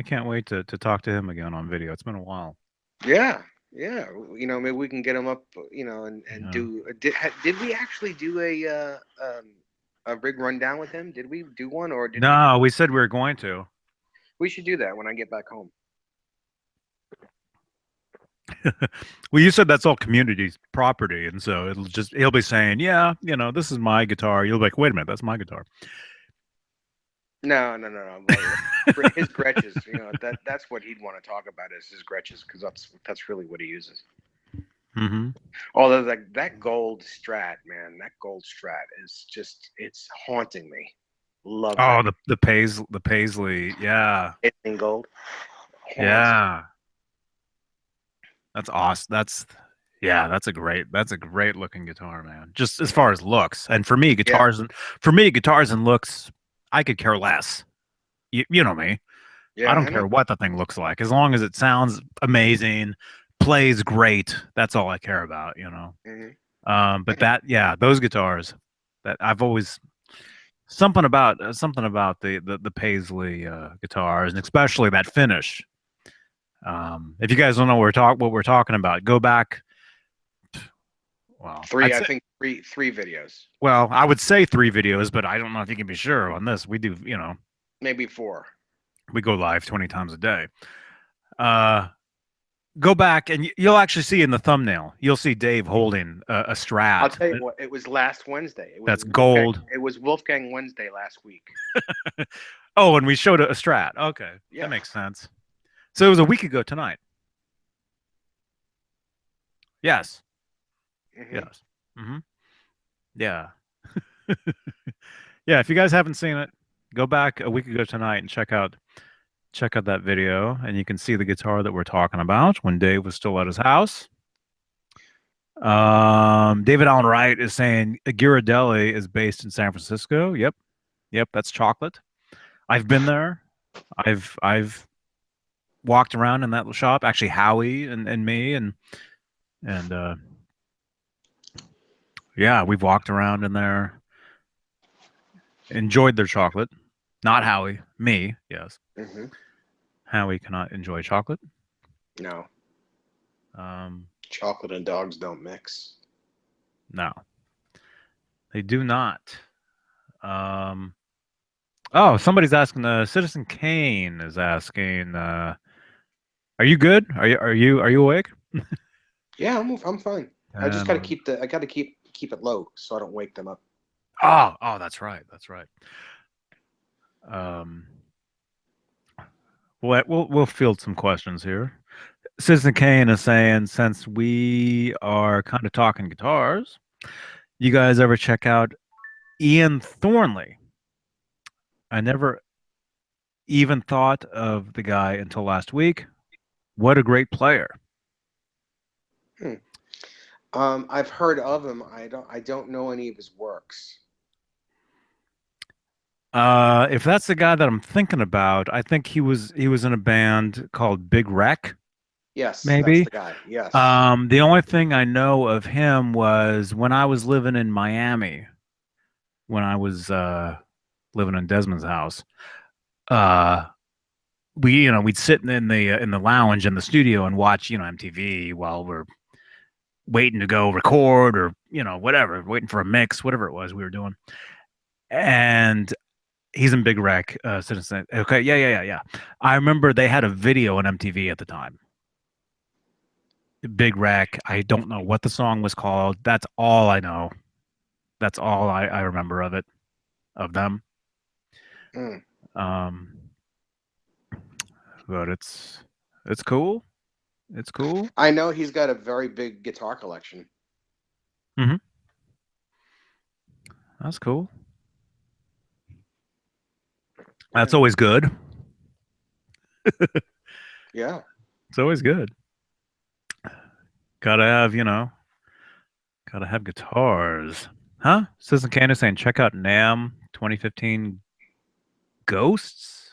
can't wait to talk to him again on video. It's been a while. Yeah, yeah. Maybe we can get him up. And Yeah. do. Did we actually do a rig rundown with him? Did we do one, or did we just? No, we said we were going to. We should do that when I get back home. Well, you said that's all community property, and so he'll be saying, "Yeah, this is my guitar." You'll be like, "Wait a minute, that's my guitar." No, no, no, no. Well, his Gretches, that's what he'd want to talk about is his Gretches, because that's really what he uses. Mm-hmm. Although that gold Strat, man, that gold Strat is it's haunting me. Love Oh, that. the Paisley, yeah, It's in gold. Haunts me. yeah, that's awesome. That's a great looking guitar, man. Just as far as looks, and Yeah. for me, guitars and looks, I could care less. You know me. I Yeah, don't I care know. what the thing looks like, as long as it sounds amazing, plays great. That's all I care about. Hmm. But yeah, those guitars that I've always something about the Paisley guitars, and especially that finish. If you guys don't know what we're talking about, go back. Well, I think three videos, I would say 3 videos, but I don't know if you can be sure on this. We do. maybe four. We go live 20 times a day. Go back and you'll actually see in the thumbnail. You'll see Dave holding a I'll Strat tell you what. It was last Wednesday. that's gold. It was Wolfgang Wednesday last week. Oh, and we showed a Strat. Okay, that Yeah. makes sense. So it was a week ago tonight. Yes. Hmm. Yes. Hmm. Yeah. Yeah. If you guys haven't seen it, go back a week ago tonight and check out that video, and you can see the guitar that we're talking about when Dave was still at his house. David Allen Wright is saying Ghirardelli is based in San Francisco. Yep. Yep. That's chocolate. I've been there. I've walked around in that shop. Actually, Howie and me and yeah, we've walked around in there, enjoyed their chocolate. Not Howie, me. Yes, Hmm. Howie cannot enjoy chocolate. No, Um, chocolate and dogs don't mix. no, they do not. Um, oh, somebody's asking. Citizen Kane is asking. Are you good? Are you awake? Yeah, I'm fine. I just got to keep keep it low so I don't wake them up. Oh, that's right. That's right. Um, we'll field some questions here. Citizen Kane is saying, since we are kind of talking guitars, you guys ever check out Ian Thornley? I never even thought of the guy until last week. What a great player. Hmm. I've heard of him. I don't know any of his works. If that's the guy that I'm thinking about, I think he was in a band called Big Wreck, Yes, that's maybe. the guy. Yes. The only thing I know of him was when I was living in Miami, when I was living in Desmond's house. Uh, we'd sit in the lounge in the studio and watch MTV while we're waiting to go record or whatever, waiting for a mix, whatever it was we were doing. And he's in Big Rec, Citizen. Okay, yeah. I remember they had a video on MTV at the time. Big Rec. I don't know what the song was called. That's all I know. That's all I remember of it, of them. Mm. Um, but it's cool. It's cool. I know he's got a very big guitar collection. Mm-hmm. That's cool. That's Yeah. always good. Yeah. It's always good. Gotta have, gotta have guitars. Huh? Citizen Candace saying check out NAM 2015 Ghosts.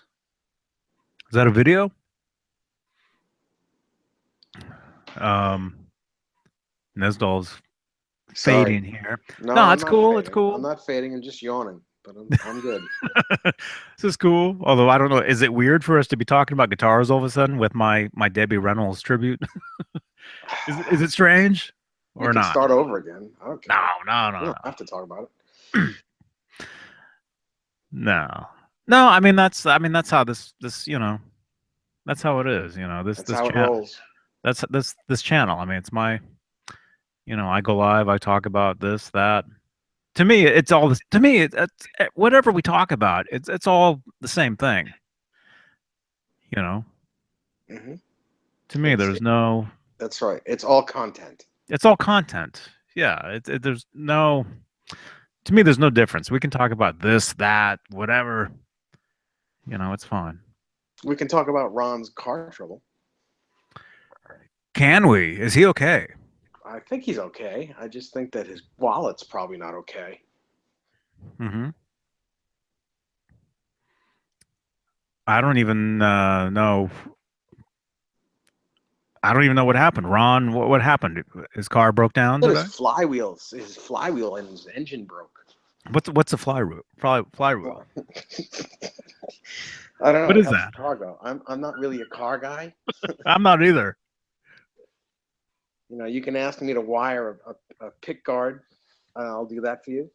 Is that a video? Nesdall's Sorry. fading here. No, No, I'm it's not cool. It's fading. I'm cool. not fading. I'm just yawning, but I'm good. This is cool. Although I don't know, is it weird for us to be talking about guitars all of a sudden with my Debbie Reynolds tribute? Is it strange We or can not? start over again. I don't No, care. no, We no, don't no, have to talk about no, no. I mean that's how this that's how it is. it. This That's this how it chat rolls. that's this channel. I mean, it's my I go live. I talk about this that. To me, it's all this. To me, it's whatever we talk about. It's all the same thing. You know. Hmm. To me, It's there's no. That's right. It's all content. It's all content. Yeah. There's no. To me, there's no difference. We can talk about this, that, whatever. It's fine. We can talk about Ron's car trouble. Can we? Is he okay? I think he's okay. I just think that his wallet's probably not okay. Mm-hmm. I don't even know. I don't even know what happened. Ron, what happened? His car broke down His today. flywheel and his engine broke. What's a fly route? Fly route. Well, I don't know. What It is helps that? the car go. I'm not really a car guy. I'm not either. You can ask me to wire a pick guard, and I'll do that for you.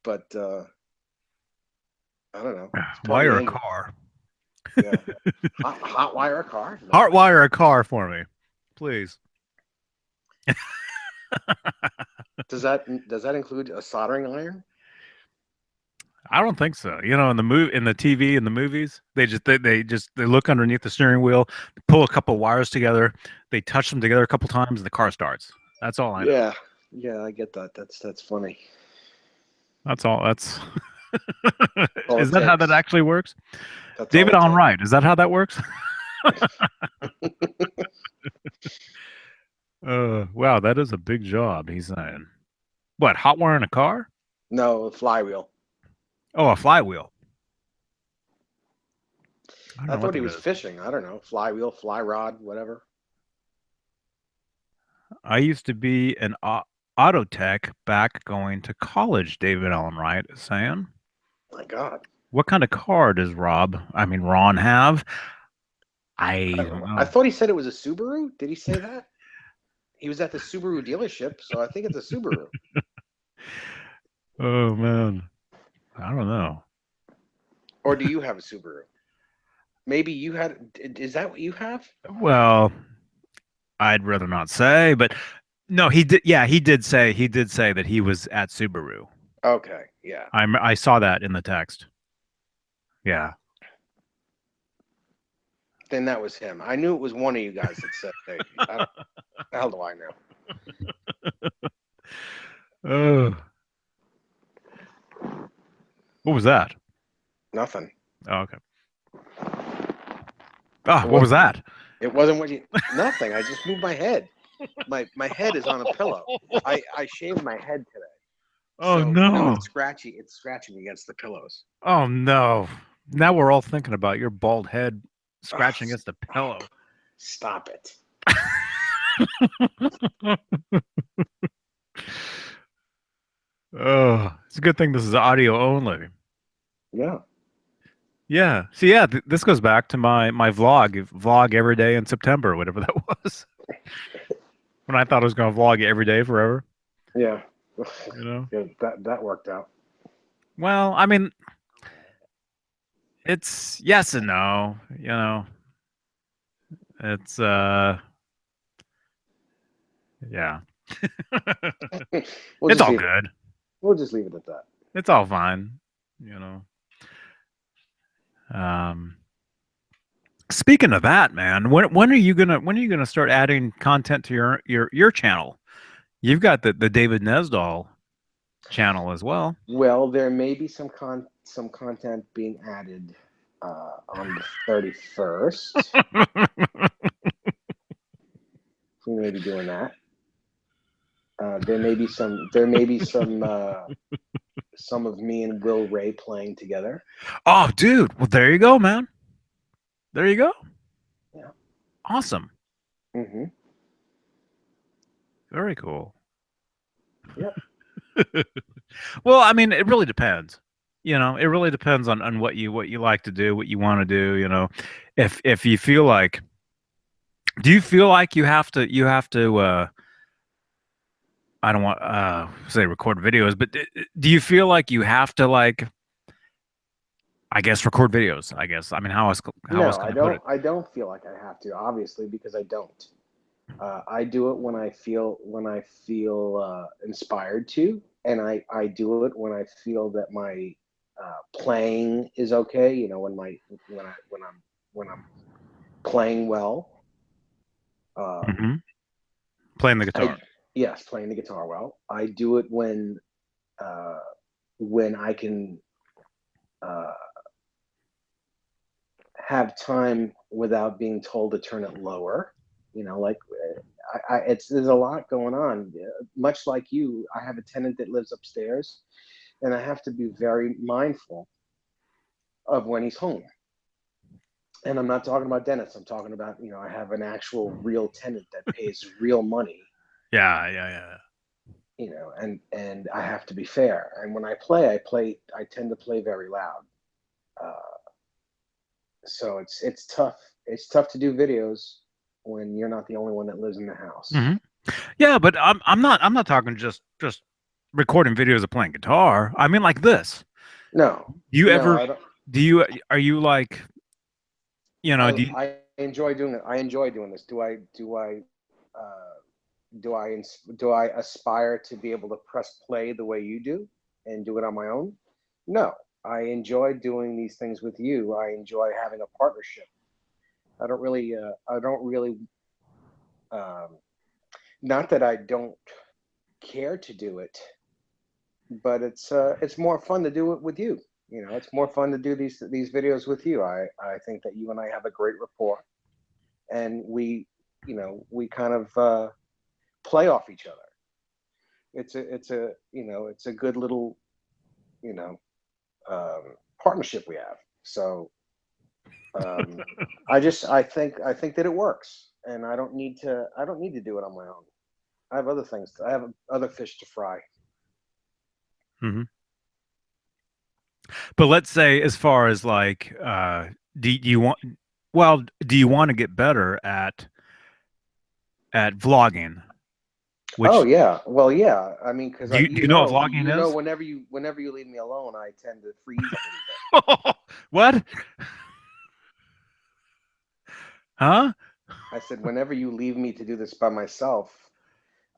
But I don't know. It's part of Wire the a engine. car. Yeah. Hot wire a car? No. Heart wire a car for me, please. Does that include a soldering iron? I don't think so. In the TV, in the movies, they look underneath the steering wheel, pull a couple wires together, they touch them together a couple times, and the car starts. That's all I know. Yeah. Yeah, I get that. That's funny. That's all. That's. All Is it that how that takes. actually works? That's all David it Allen takes. Wright. Is that how that works? Wow, that is a big job. He's saying. What? Hot wiring a car? No, a flywheel. Oh, a flywheel. I don't I know what thought he that was is. fishing. I don't know. Flywheel, fly rod, whatever. I used to be an auto tech back going to college, David Allen Wright is saying. My God. What kind of car does Ron have? I I, don't I know. thought he said it was a Subaru. Did he say that? He was at the Subaru dealership, so I think it's a Subaru. Oh, man. I don't know. Or do you have a Subaru? Maybe you had. Is that what you have? Well, I'd rather not say, but no, he did. Yeah, he did say that he was at Subaru. Okay. Yeah. I saw that in the text. Yeah. Then that was him. I knew it was one of you guys that said, "Hey, the hell do I know?" Uh, what was that? Nothing. Oh, okay. Ah, what was that? It wasn't what you. Nothing. I just moved my head. My head is on a pillow. I shaved my head today. Oh, So no. it's scratchy. It's scratching against the pillows. Oh, no. Now we're all thinking about your bald head scratching against the pillow. Stop it. Oh, it's a good thing this is audio only. Yeah. Yeah. So yeah, this goes back to my vlog every day in September, whatever that was. When I thought I was going to vlog every day forever, Yeah. you know. Yeah, that worked out. Well, I mean, it's yes and no, you know. It's yeah. We'll It's just all leave it. good. We'll just leave it at that. It's all fine, you know. Um Speaking of that, man, when are you gonna start adding content to your channel? You've got the David Nesdall channel as well. Well, there may be some content being added on the 31st. We may be doing that. There may be some of me and Will Ray playing together. Oh, dude. Well, there you go, man. There you go. Yeah. Awesome. Mm-hmm. Very cool. Yep. Well, I mean, it really depends. You know, it really depends on what you like to do, what you want to do, you know. If you feel like do you feel like you have to I don't want say record videos, but do you feel like you have to like I guess record videos, I guess. I mean, how else No, can I put it? I don't feel like I have to, obviously, because I don't. I do it when I feel inspired to, and I do it when I feel that my playing is okay. You know, when I'm playing well. Hmm. Playing the I guitar. Yes, playing the guitar well. I do it uh, when I can uh, have time without being told to turn it lower. You know, like it's there's a lot going on. Much like you, I have a tenant that lives upstairs, and I have to be very mindful of when he's home. And I'm not talking about Dennis. I'm talking about, I have an actual real tenant that pays real money, Yeah, yeah, yeah. and I have to be fair. And when I tend to play very loud. Uh, so it's tough. It's tough to do videos when you're not the only one that lives in the house. Hmm. Yeah, but I'm not talking just recording videos of playing guitar. I mean like this. No, Do you no, ever I don't. do you are you like, do you I enjoy doing it. I enjoy doing this. Uh, do I aspire to be able to press play the way you do and do it on my own? No, I enjoy doing these things with you. I enjoy having a partnership. I don't really, um, not that I don't care to do it, but it's more fun to do it with you. It's more fun to do these videos with you. I think that you and I have a great rapport, and we kind of play off each other. It's a good little you know partnership we have. So um, I think that it works, and I don't need to do it on my own. I have other fish to fry. Mhm. But let's say as far as like do you want well, do you want to get better at vlogging? Oh Which yeah, well yeah. I mean, because do you know what vlogging is? whenever you leave me alone, I tend to freeze a little bit. What? Huh? I said, whenever you leave me to do this by myself,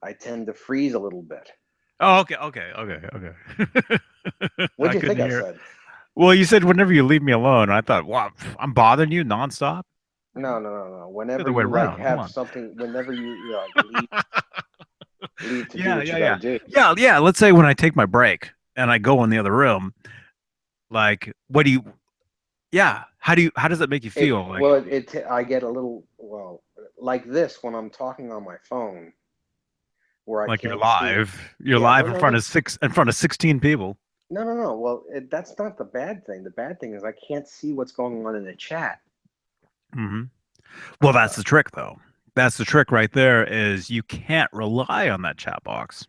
I tend to freeze a little bit. Oh, okay, okay, okay, okay. What I do you think couldn't I hear. said? Well, you said whenever you leave me alone. I thought, wow, I'm bothering you nonstop. No, no, no, no. The Whenever other way you like around. Come have on. something, whenever you like leave to do Yeah, what yeah, you got to yeah, do. yeah, yeah. Let's say when I take my break and I go in the other room, like, what do you? Yeah, how does it make you feel? I get a little like this when I'm talking on my phone where I Like can't see. you're Yeah, live in front of 16 people. no, no. Well, that's not the bad thing. The bad thing is I can't see what's going on in the chat. Hmm. Well, that's Uh, the trick, though. That's the trick right there. Is you can't rely on that chat box.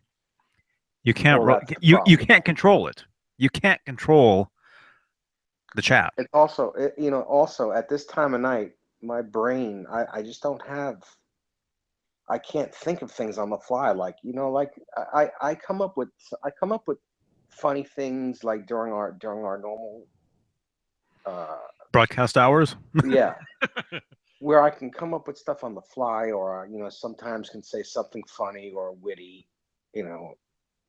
You can't well, that's the you problem. can't control it. You can't control. the chat. It's also, also at this time of night, my brain, I just don't have, I can't think of things on the fly. Like, like I come up with funny things like during our normal, uh, Broadcast hours. yeah, where I can come up with stuff on the fly, or sometimes can say something funny or witty, you know,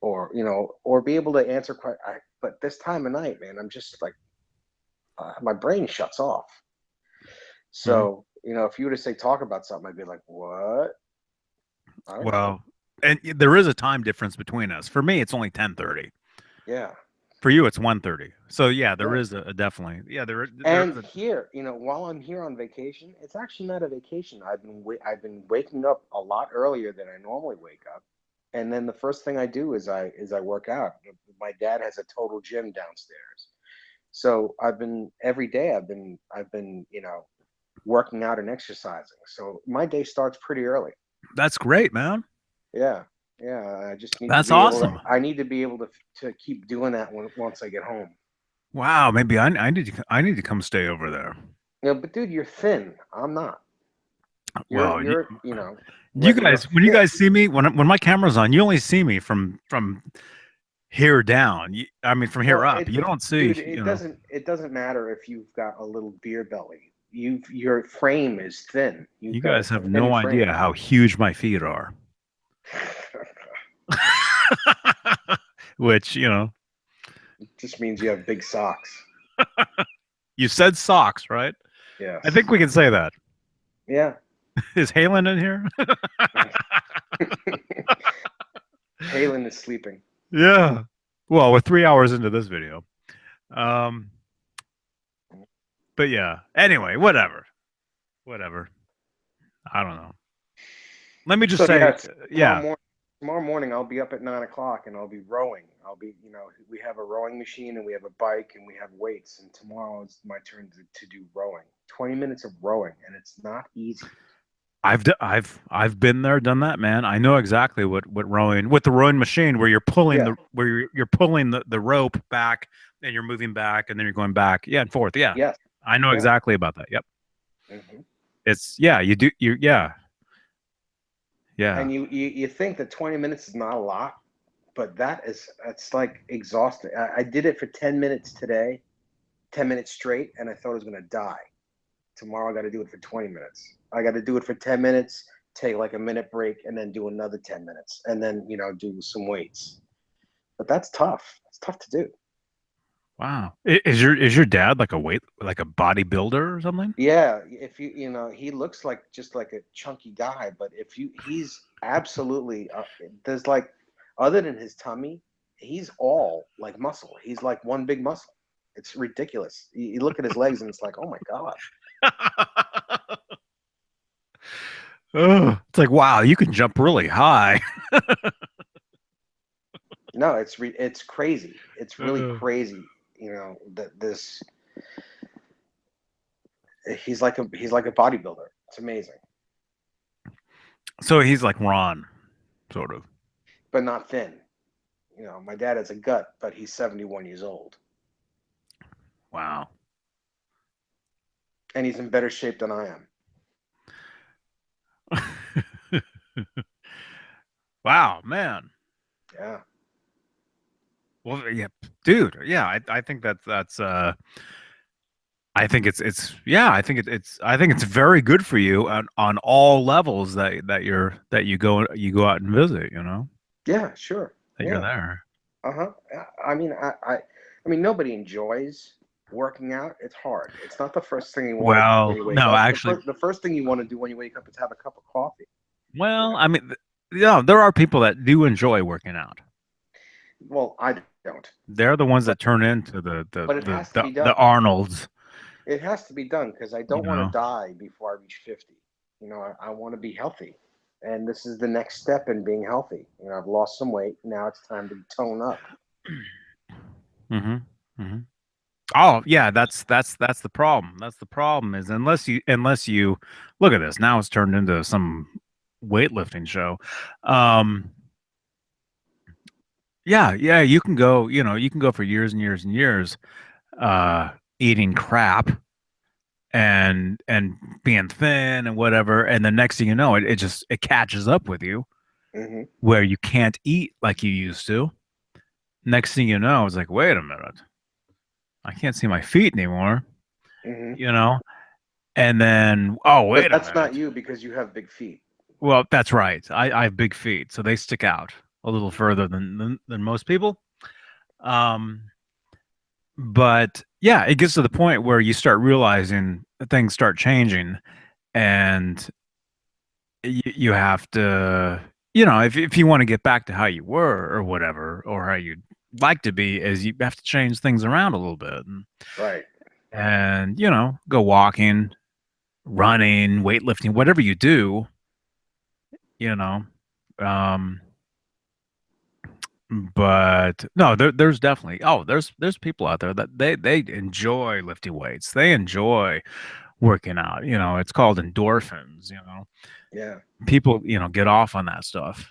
or be able to answer but this time of night, man, I'm just like, my brain shuts off. Mhm. So, if you were to say talk about something, I'd be like, what? I don't know. Well, and there is a time difference between us. For me, it's only 10:30. Yeah. For you, it's 1:30. So yeah, there Yeah. is a definitely. Yeah, there is And a. here, while I'm here on vacation, it's actually not a vacation. I've been waking up a lot earlier than I normally wake up. And then the first thing I do is I work out. My dad has a total gym downstairs. So every day I've been working out and exercising. So my day starts pretty early. That's great, man. Yeah. Yeah, I just need to That's be able to awesome. I need to be able to keep doing that once I get home. Wow, maybe I need to come stay over there. But dude, you're thin. I'm not. You're Well, you're you you're guys, when you fit. guys see me, when my camera's on, you only see me from here down. I mean, from here Well, up. You don't see, dude, you know. it doesn't matter if you've got a little beer belly. Your frame is thin. You've You got a guys have thin no frame. idea how huge my feet are. Which, It just means you have big socks. you said socks, right? I Yes. think we can say that. Yeah. Is Halen in here? Halen is sleeping. Yeah. Well, we're 3 hours into this video. Um, but yeah. Anyway, whatever. Whatever. I don't know. Let me just So yeah, say, tomorrow yeah. morning. Tomorrow morning, I'll be up at 9 o'clock and I'll be rowing. We have a rowing machine and we have a bike and we have weights. And tomorrow is my turn to do rowing. 20 minutes of rowing, and it's not easy. I've been there, done that, man. I know exactly what rowing with the rowing machine where Yeah. you're pulling the rope back and you're moving back and then you're going back, yeah, and forth. Yeah, Yes. I know Yeah. exactly about that. Yep. Hmm. It's yeah, you do you yeah yeah. And you think that 20 minutes is not a lot, but that's like exhausting. I did it for 10 minutes today, 10 minutes straight, and I thought I was gonna die. Tomorrow I got to do it for 20 minutes. I got to do it for 10 minutes, take like a minute break, and then do another 10 minutes, and then do some weights. But that's tough. It's tough to do. Wow. Is your dad like a bodybuilder or something? Yeah, if he looks like just like a chunky guy, but he's absolutely there's like, other than his tummy, he's all like muscle. He's like one big muscle. It's ridiculous. You look at his legs and it's like, oh my god. Oh, it's like wow, you can jump really high. No, it's crazy. It's really Uh, crazy. That this he's like a bodybuilder. It's amazing, so he's like Ron, sort of. but not thin. My dad has a gut, but he's 71 years old, Wow. and he's in better shape than I am. Wow, man. Yeah. Well, yeah, dude. Yeah, I think that's I think it's yeah, I think it's very good for you on all levels that you go out and visit, Yeah. Sure. that you're Yeah. there. Uh-huh. I mean, I mean, nobody enjoys working out. It's hard. It's not the first thing you want to do when Well, you wake no, up. actually, The first thing you want to do when you wake up is have a cup of coffee. well, I mean, yeah, there are people that do enjoy working out. Well, I don't, They're the ones but that turn into the the but it the has to the, be the done. Arnolds, It has to be done because I you don't want to know. die before I reach 50. I want to be healthy. And this is the next step in being healthy. I've lost some weight. Now it's time to tone up. Hmm. Hmm. Oh yeah, that's the problem. That's the problem is unless you look at this now, it's turned into some weightlifting show. Um, yeah, yeah, you can go for years and years and years, uh, eating crap and being thin and whatever, and the next thing you know, it just it catches up with you Hmm. where you can't eat like you used to. Next thing you know, it's like, wait a minute, I can't see my feet anymore, Hmm. you know? And then, oh, But wait a that's not minute. you because you have big feet. Well, that's right. I have big feet, so they stick out a little further than most people. Um, but yeah, it gets to the point where you start realizing that things start changing, and you have to, if you want to get back to how you were or whatever, or how you'd like to be, is you have to change things around a little bit, Right. and go walking, running, weightlifting, whatever you do, you know. Um, but no, there's definitely, there's people out there that they enjoy lifting weights. They enjoy working out. It's called endorphins. Yeah. People get off on that stuff,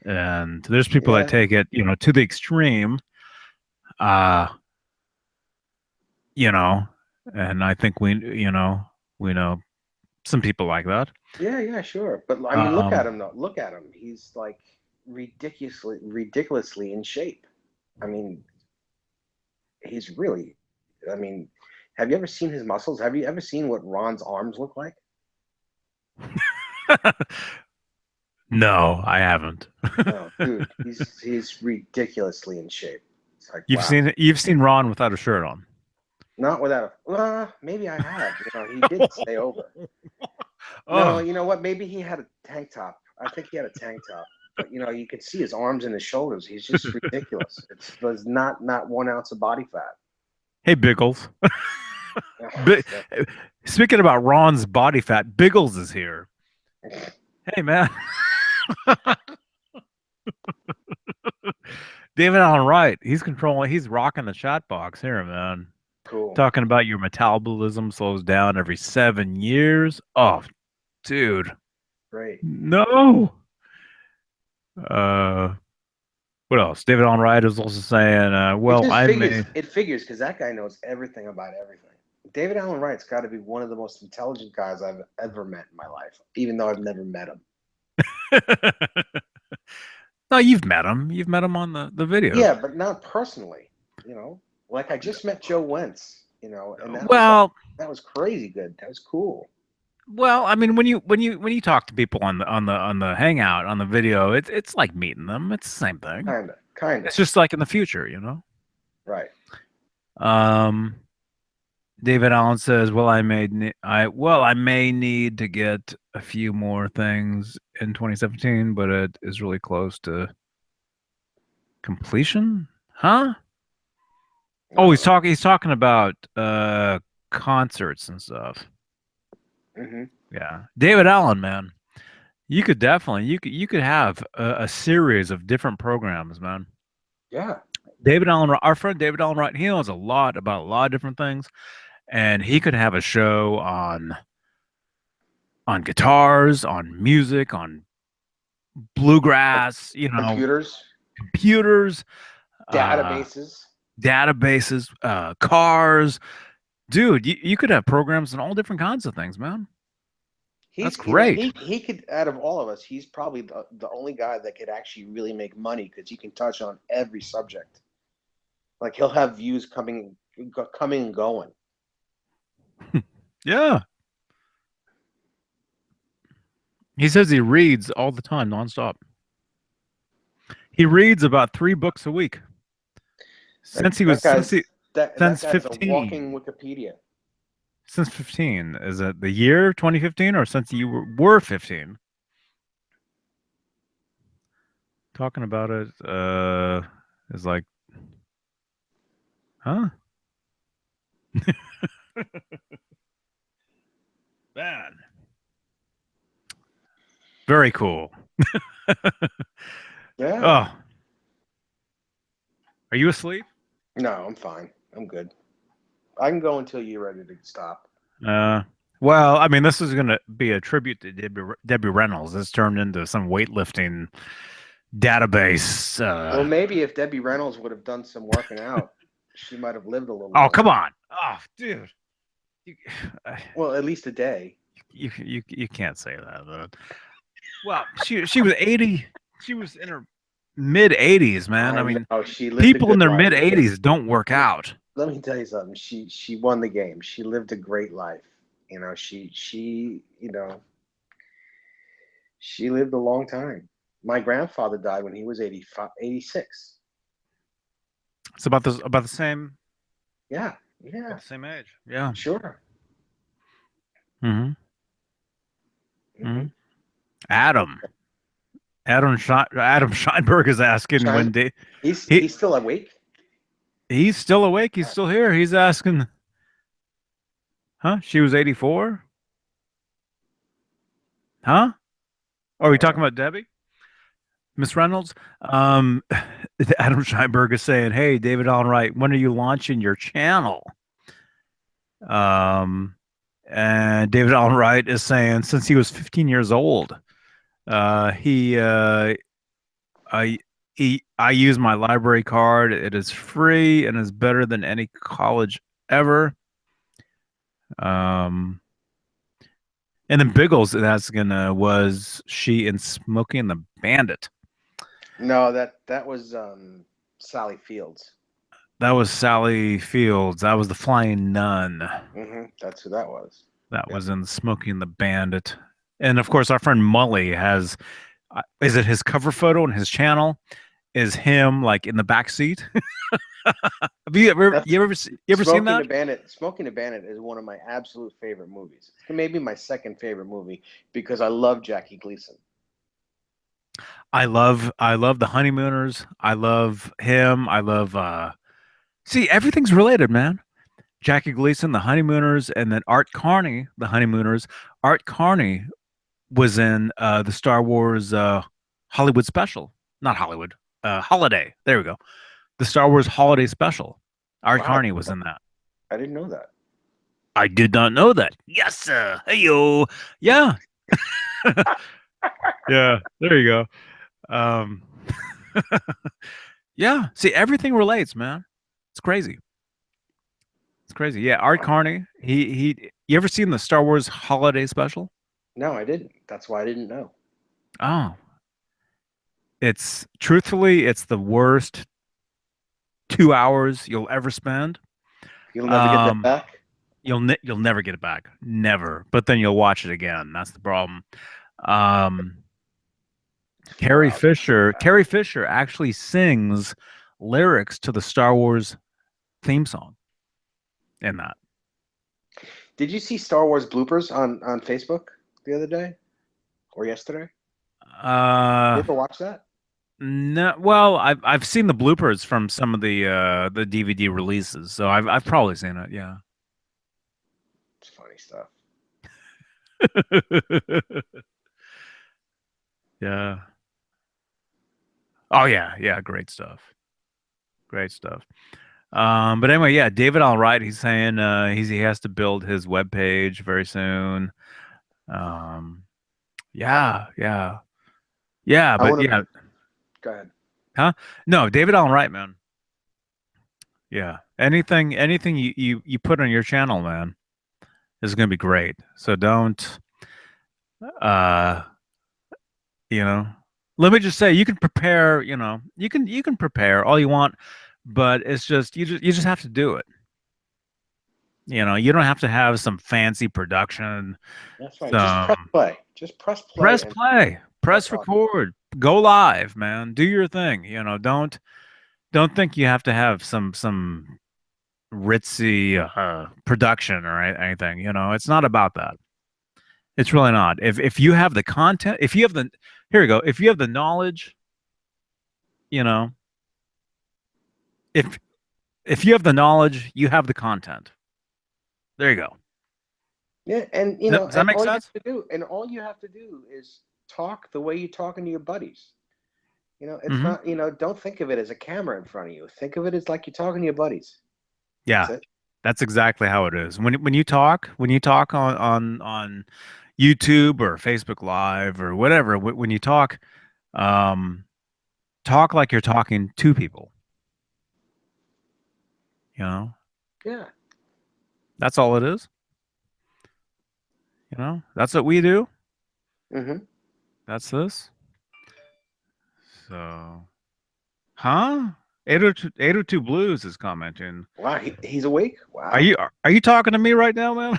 and there's people that Yeah. take it to the extreme. Uh, you know, and I think we know some people like that. Yeah. Yeah. Sure. But I mean, look at Um, him though. Look at him. He's like ridiculously in shape. I mean, he's really. I mean, have you ever seen his muscles? Have you ever seen what Ron's arms look like? no, I haven't. No, dude, he's ridiculously in shape. It's like, You've wow. seen Ron without a shirt on. Not without a, maybe I have. He did stay over. No, Oh, you know what? Maybe he had a tank top. I think he had a tank top. But you could see his arms and his shoulders. He's just ridiculous. There's not 1 ounce of body fat. hey, Biggles. Bi- So, Speaking about Ron's body fat, Biggles is here. Hey, man. David Allen Wright. He's rocking the chat box here, man. cool. Talking about your metabolism slows down every 7 years. Oh, dude. Great. No. Uh, what else? David Allen Wright is also saying, It well, just I figures. made. It figures because that guy knows everything about everything. David Allen Wright's got to be one of the most intelligent guys I've ever met in my life, even though I've never met him. No, you've met him. You've met him on the videos. Yeah, but not personally. Like I just met Joe Wentz. And that was like Well, that was crazy good. That was cool. I mean, when you talk to people on the hangout on the video, it's like meeting them. It's the same thing. Kinda. It's just like in the future. Right. Um, David Allen says, "Well, I may need to get a few more things in 2017, but it is really close to completion." Huh? I Oh, don't know. he's talking about concerts and stuff. Hmm. Yeah, David Allen, man. You could have a series of different programs, man. Yeah. Our friend David Allen Wright, he knows a lot about a lot of different things, and he could have a show on guitars, on music, on Com- bluegrass, Computers, computers, uh, databases. databases, cars. Dude, you could have programs on all different kinds of things, man. That's He's great. he could out of all of us, he's probably the only guy that could actually really make money because he can touch on every subject. Like he'll have views coming and going. Yeah. He says he reads all the time, nonstop. He reads about 3 books a week That since he that was guy's that since guy's a walking 15. Wikipedia. Since 15. Is it the year 2015 or since you were 15? Talking about it is like, huh? Man. Very cool. Yeah. Oh, are you asleep? No, I'm fine. I'm good. I can go until you're ready to stop. Uh, well, I mean, this is going to be a tribute to Debbie Reynolds. This turned into some weightlifting database. Well, maybe if Debbie Reynolds would have done some working out. She might have lived a little Oh, longer. come on. Oh, dude. You, Well, at least a day. you can't say that. Well, she was 80. She was in her mid 80s, man. I mean, know she lived a people in good their life. mid 80s don't work out. Let me tell you something. She won the game. She lived a great life. You know, she lived a long time. My grandfather died when he was 85, 86. It's about the same Yeah, yeah, about the same age. Yeah. sure. Mm-hmm. Mm-hmm. Adam. Adam Scheinberg is asking Shine, when day he's still awake. he's still awake. He's still here. He's asking, huh? She was 84? Huh? Oh, are we talking about Debbie? Miss Reynolds? Um, Adam Scheinberg is saying, hey, David Allenwright, when are you launching your channel? Um, and David Allenwright is saying, since he was 15 years old, he I I use my library card. It is free and is better than any college ever. Um, and then Biggles is asking, was she in Smokey and the Bandit? No, that was Sally Fields. That was Sally Fields. That was the Flying Nun. That's who that was. That Yep. was in Smokey and the Bandit. And of course, our friend Mully has, is it his cover photo on his channel? Is him like in the back seat? Have you ever That's you ever seen Smoking that? the Bandit. Smoking the Bandit is one of my absolute favorite movies. It's maybe my second favorite movie because I love Jackie Gleason. I love the Honeymooners. I love him. I love see, everything's related, man. Jackie Gleason, the Honeymooners, and then Art Carney, the Honeymooners. Art Carney was in the Star Wars Hollywood special. Not Hollywood. Holiday. There we go. The Star Wars Holiday special. Art Wow, Carney was in that. I didn't know that. I did not know that. Yes, sir. Hey yo. Yeah. Yeah. There you go. Um yeah. See, everything relates, man. It's crazy. It's crazy. Yeah, Art Carney. He you ever seen the Star Wars Holiday special? No, I didn't. That's why I didn't know. Oh. It's truthfully, it's the worst 2 hours you'll ever spend. You'll never get that Um back. you'll never get it back. Never. But then you'll watch it again. That's the problem. Um Four hours. Carrie Fisher actually sings lyrics to the Star Wars theme song in that. Did you see Star Wars bloopers on Facebook the other day or yesterday? You Uh ever watch that? No, well, I've seen the bloopers from some of the DVD releases, so I've probably seen it. Yeah. It's funny stuff. Yeah. Oh yeah, yeah, great stuff. Great stuff. But anyway, yeah, David Allwright, he's saying he has to build his web page very soon. Um, yeah, yeah, yeah, I but want to yeah, go ahead. huh? No, David Allwright, man. Yeah, anything you put on your channel, man, is gonna be great. So don't uh you know, let me just say you can prepare, you can prepare all you want, but it's just you just have to do it. You don't have to have some fancy production, That's right. Just press some play. Just press play press and play, start press talking. record, go live, man. Do your thing. Don't think you have to have some ritzy production or anything. It's not about that. It's really not. If you have the content, if you have the here we go. If you have the knowledge, you know, if if you have the knowledge, you have the content. There you go. Yeah, and Does that make sense? all you have to do is talk the way you're talking to your buddies. It's Hmm. not, don't think of it as a camera in front of you. Think of it as like you're talking to your buddies. That's Yeah, it. that's exactly how it is. When you talk on YouTube or Facebook Live or whatever, when you um, talk like you're talking to people. You know, Yeah. that's all it is. You know, that's what we do. Mm-hmm. That's this. So, huh? 802 Blues is commenting. Wow, he's awake. Are Wow. you are you talking to me right now, man?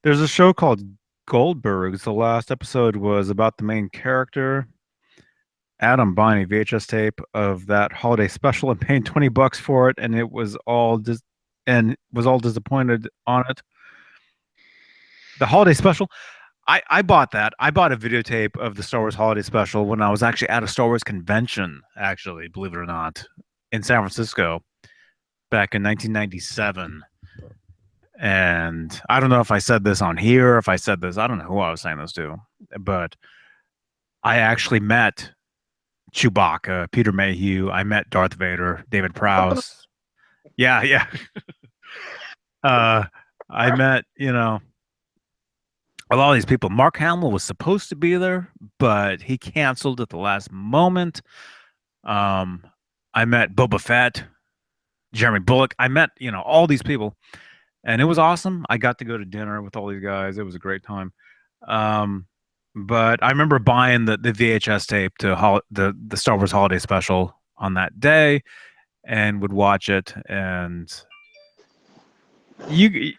There's a show called Goldbergs. The last episode was about the main character. Adam buying a VHS tape of that holiday special and paying $20 for it, and it was all disappointed on it. The holiday special. I bought that. I bought a videotape of the Star Wars holiday special when I was actually at a Star Wars convention, actually, believe it or not, in San Francisco back in 1997. And I don't know if I said this on here, if I said this, I don't know who I was saying this to, but I actually met Chewbacca, Peter Mayhew. I met Darth Vader, David Prowse. Yeah, yeah. Uh, I met, a lot of these people. Mark Hamill was supposed to be there, but he canceled at the last moment. Um, I met Boba Fett, Jeremy Bullock. I met, all these people, and it was awesome. I got to go to dinner with all these guys. It was a great time. Um, but I remember buying the VHS tape to the Star Wars Holiday Special on that day, and would watch it. And you,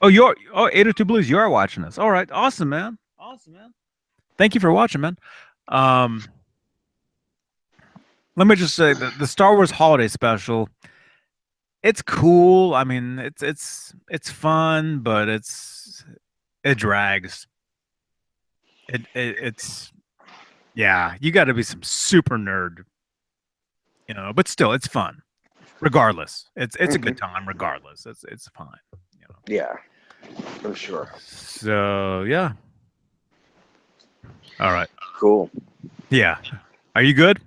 you're 802 Blues. You are watching this. All right, awesome, man. Awesome, man. Thank you for watching, man. Um, Let me just say the Star Wars Holiday Special. It's cool. I mean, it's fun, but it drags. It's yeah. You got to be some super nerd, But still, it's fun. Regardless, it's a good time. Regardless, it's fine. Yeah, for sure. So yeah. All right. Cool. Yeah. Are you good?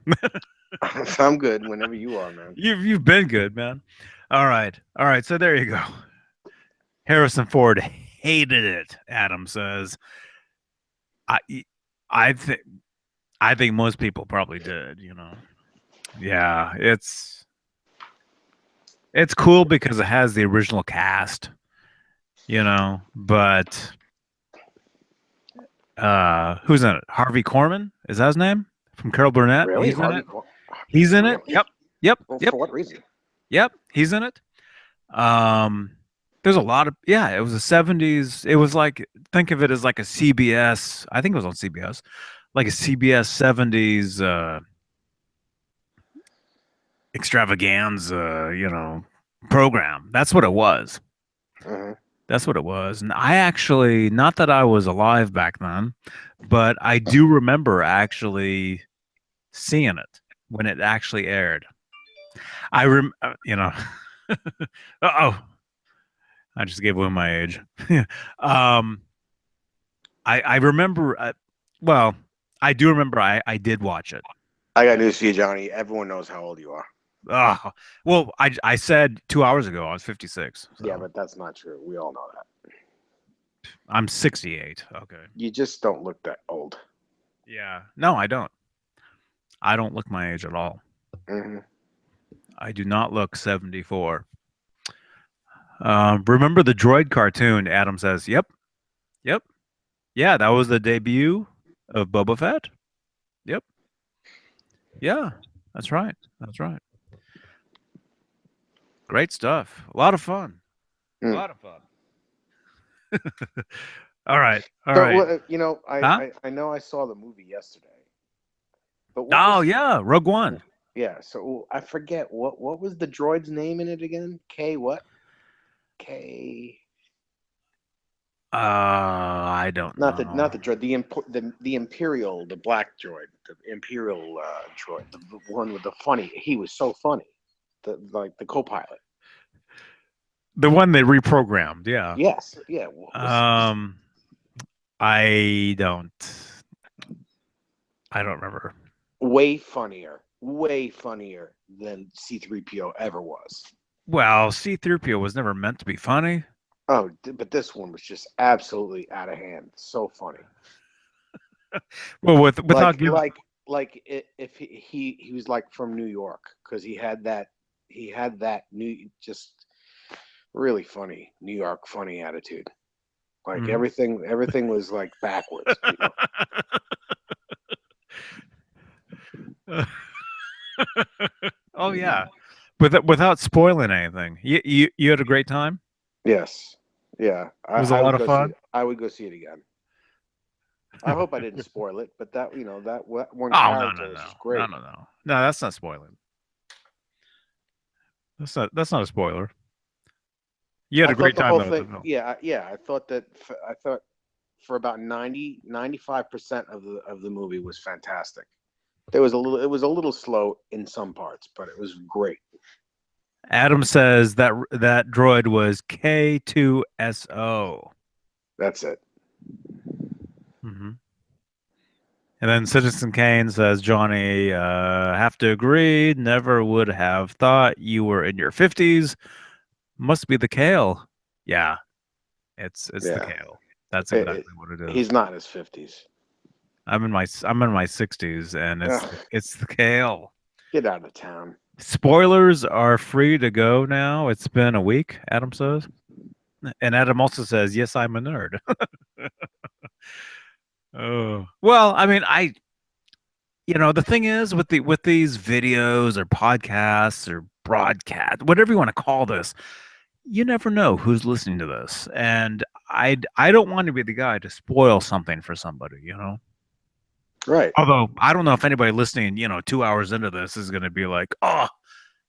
I'm good whenever you are, man. You've been good, man. All right. All right. So there you go. Harrison Ford hated it, Adam says. I I think I think most people probably did, Yeah, it's cool because it has the original cast, but who's in it? Harvey Korman? Is that his name? From Carol Burnett? Really, He's in Harvey? it. He's in it. Really? Yep. Yep. Well, Yep. for what reason? Yep. He's in it. There's a lot of it was the 70s. It was like think of it as like a CBS. I think it was on CBS, like a CBS 70s extravaganza, program. That's what it was. Mm-hmm. That's what it was. And I actually, not that I was alive back then, but I do remember actually seeing it when it actually aired. Uh-oh. I just gave away my age. um, I remember. Well, I do remember. I did watch it. I got news for you, Johnny. Everyone knows how old you are. Well, I said 2 hours ago I was 56. So. Yeah, but that's not true. We all know that. I'm 68. Okay. You just don't look that old. Yeah. No, I don't. I don't look my age at all. Mm-hmm. I do not look 74. Remember the droid cartoon? Adam says, "Yep, yep, yeah, that was the debut of Boba Fett. Yep, yeah, that's right, that's right. Great stuff. A lot of fun. A lot of fun. All right, all So, right. I know I saw the movie yesterday. But yeah, Rogue One. Yeah, so I forget what was the droid's name in it again? K what? K. I don't know. Not the droid, the Imperial, the black droid, the Imperial droid, the one with the funny. He was so funny, the co-pilot. The one they reprogrammed, yeah. Yes, yeah. I don't remember. Way funnier than C-3PO ever was. Well, C-3PO was never meant to be funny. Oh, but this one was just absolutely out of hand. So funny. Well, without like if he was like from New York because he had that he had that just really funny New York funny attitude. Like Mhm. everything was like backwards. You know? Oh yeah, without spoiling anything. You had a great time. Yes, yeah. It was a I lot would of go see fun. it. I would go see it again. I hope I didn't spoil it, but that one Oh no character no was no just no great. no no no. That's not spoiling. That's not a spoiler. You had I a thought great the time whole though at the thing. film. Yeah, yeah. I thought for about 95% of the movie was fantastic. There was a little. It was a little slow in some parts, but it was great. Adam says that droid was K2SO. That's it. Mm-hmm. And then Citizen Kane says, Johnny, have to agree. Never would have thought you were in your 50s. Must be the kale. Yeah, it's the Yeah. kale. That's It, it, exactly what it is. he's not in his 50s. I'm in my 60s, and Ugh, it's the kale. get out of town. Spoilers are free to go now. It's been a week, Adam says. And Adam also says, yes, I'm a nerd. Oh. Well, I mean, the thing is with these videos or podcasts or broadcast, whatever you want to call this, you never know who's listening to this. And I don't want to be the guy to spoil something for somebody. Right. Although I don't know if anybody listening, 2 hours into this is going to be like, oh,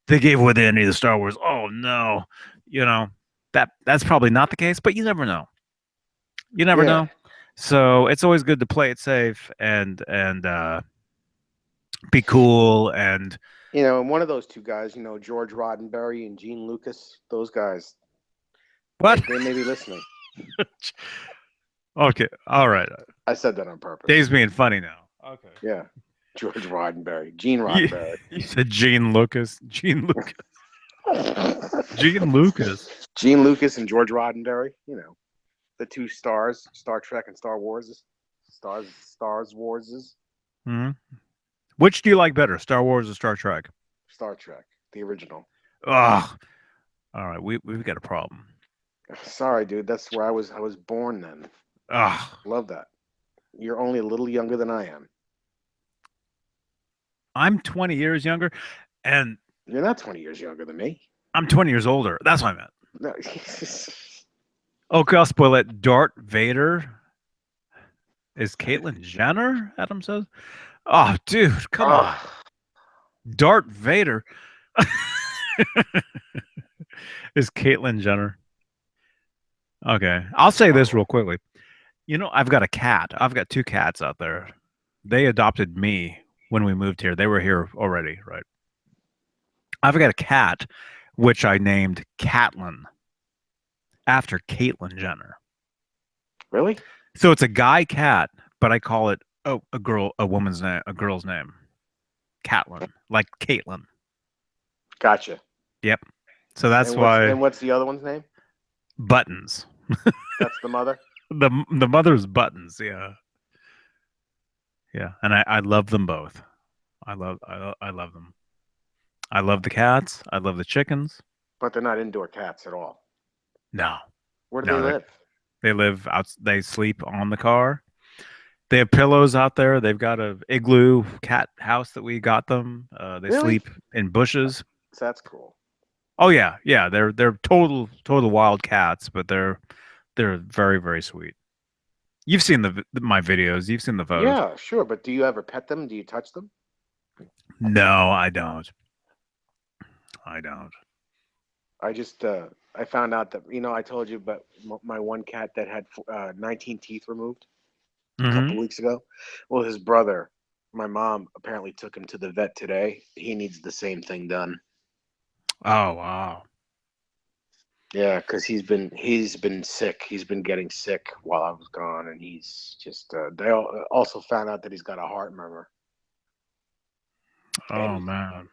they gave away the ending of the Star Wars. Oh no, you know that's probably not the case, but you never know. You never Yeah. know. So it's always good to play it safe and be cool and And one of those two guys, George Roddenberry and Gene Lucas, those guys, what? they may be listening. Okay, all right. I said that on purpose. Dave's being funny now. Okay. Yeah. George Roddenberry, Gene You, Roddenberry. you said Gene Lucas. Gene Lucas. Gene Lucas. Gene Lucas and George Roddenberry, the two stars, Star Trek and Star Wars. Stars Wars. Hmm. Which do you like better, Star Wars or Star Trek? Star Trek, the original. Ugh. All right, we've got a problem. Sorry, dude. That's where I was born then. Ugh. Love that. You're only a little younger than I am. I'm 20 years younger, and You're not 20 years younger than me. I'm 20 years older. That's what I meant. No. Okay, I'll spoil it. Darth Vader is Caitlyn Jenner, Adam says. Oh, dude, come on. Darth Vader is Caitlyn Jenner. Okay, I'll say this real quickly. I've got a cat. I've got two cats out there. They adopted me when we moved here. They were here already, right? I've got a cat, which I named Catlin after Caitlyn Jenner. Really? So it's a guy cat, but I call it a woman's name, a girl's name, Catlin, like Caitlyn. Gotcha. Yep. So that's And why what's the other one's name? Buttons. That's the mother. The mother's Buttons. Yeah. Yeah, and I love them both. I love them. I love the cats. I love the chickens. But they're not indoor cats at all. No, Where do no, they live? they live out. They sleep on the car. They have pillows out there. They've got a igloo cat house that we got them. They Really? sleep in bushes. So that's cool. Oh yeah, yeah. They're total wild cats, but they're very very sweet. You've seen my videos. You've seen the photos. Yeah, sure. But do you ever pet them? Do you touch them? No, I don't. I don't. I just I found out that I told you about my one cat that had 19 teeth removed a couple Mm-hmm. weeks ago. Well, his brother, my mom, apparently took him to the vet today. He needs the same thing done. Oh wow. Yeah, because he's been sick. He's been getting sick while I was gone, and he's just. They also found out that he's got a heart murmur. Oh And man.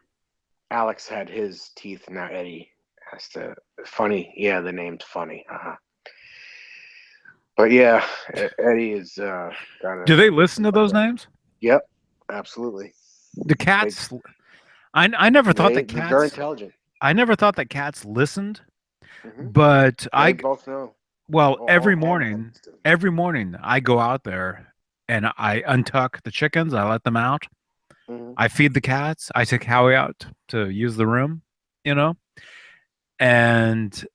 Alex had his teeth. Now Eddie has to. Funny, yeah, the name's funny. But yeah, Eddie is got a. Do they listen to those names? Yep, absolutely. The cats. I never thought that They're very cats. intelligent. I never thought that cats listened, Hmm. but They both know. well, All cats do. every morning I go out there and I untuck the chickens, I let them out. Hmm. I feed the cats. I take Howie out to use the room, you know, and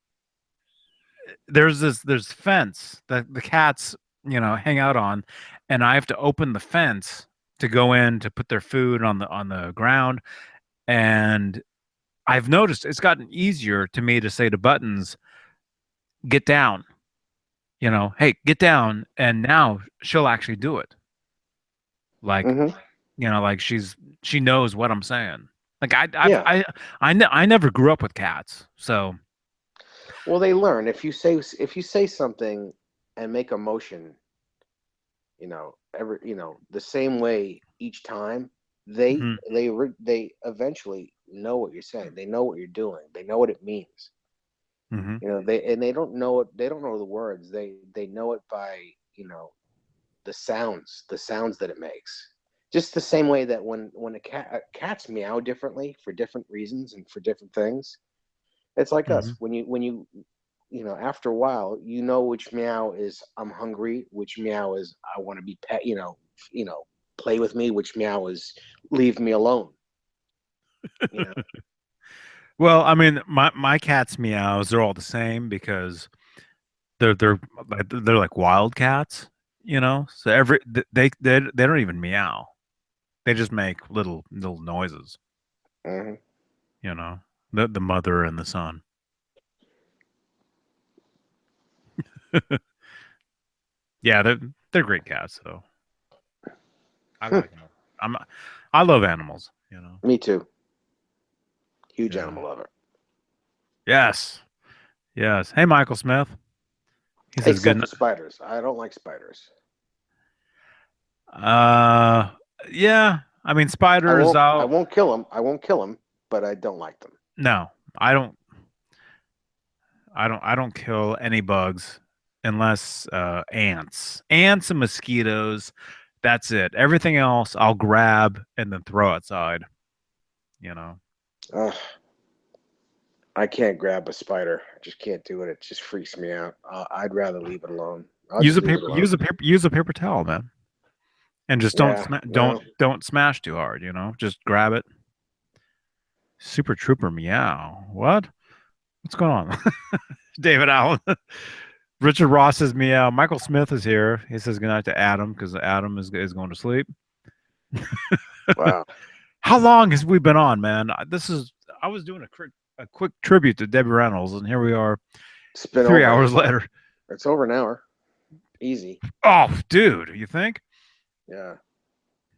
there's fence that the cats, hang out on, and I have to open the fence to go in to put their food on the ground. And I've noticed it's gotten easier to me to say to Buttons, get down, hey, get down. And now she'll actually do it. Like, Hmm. like she knows what I'm saying. Like Yeah. I never grew up with cats. So, Well, they learn if you say something and make a motion, the same way each time, mhm, they eventually know what you're saying. They know what you're doing. They know what it means. mhm, They don't know it. They don't know the words. They know it by the sounds that it makes. Just the same way that when cats meow differently for different reasons and for different things. It's like us mhm. after a while, which meow is I'm hungry, which meow is I want to be pet, play with me, which meow is leave me alone. You know. Well, I mean, my cat's meows are all the same because they're like wild cats, So they don't even meow. They just make little noises, Hmm. you know. The mother and the son. Yeah, they're great cats though. I like them. I'm I love animals. Me too. Huge Yeah. animal lover. Yes. Yes. Hey, Michael Smith. He says good. Except for spiders. I don't like spiders. Uh, yeah. I mean, I spiders. won't. I won't kill them. I won't kill them, but I don't like them. No, I don't. I don't kill any bugs unless ants. Ants and mosquitoes. That's it. Everything else I'll grab and then throw outside. You know. Ugh, I can't grab a spider. I just can't do it. It just freaks me out. I'd rather leave it alone. I'll just leave it alone. Use a paper towel, man, and just Yeah. Well. don't smash too hard. Just grab it. Super Trooper meow. What? What's going on? David Allen. Richard Ross says meow. Michael Smith is here. He says goodnight to Adam because Adam is going to sleep. Wow. How long has we been on, man? I was doing a quick tribute to Debbie Reynolds, and here we are, It's been 3 hours over. later. It's over an hour. Easy. Oh, dude, you think Yeah.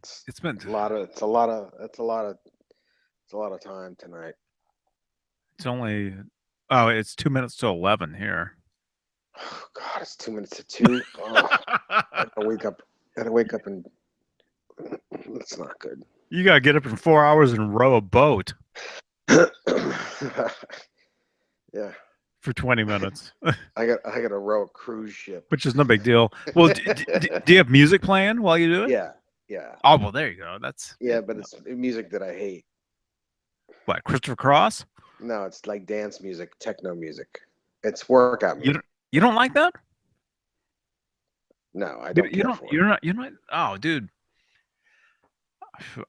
It's it's been? it's a lot of. It's a lot of. It's a lot of. It's a lot of time tonight. It's only. Oh, it's 2 minutes to 11 here. Oh, God, it's 2 minutes to two. Oh, I gotta wake up. Gotta wake up and. That's not good. You gotta get up in 4 hours and row a boat Yeah. for 20 minutes, I got to row a cruise ship. which is no big deal. Well, do you have music playing while you do it? Yeah, yeah, Oh, well, there you go. That's yeah. But it's music that I hate. what, Christopher Cross. No, it's like dance music, techno music. It's workout You music. don't, you don't like that? No, I You, don't you care don't. for it. You're not. Oh, dude,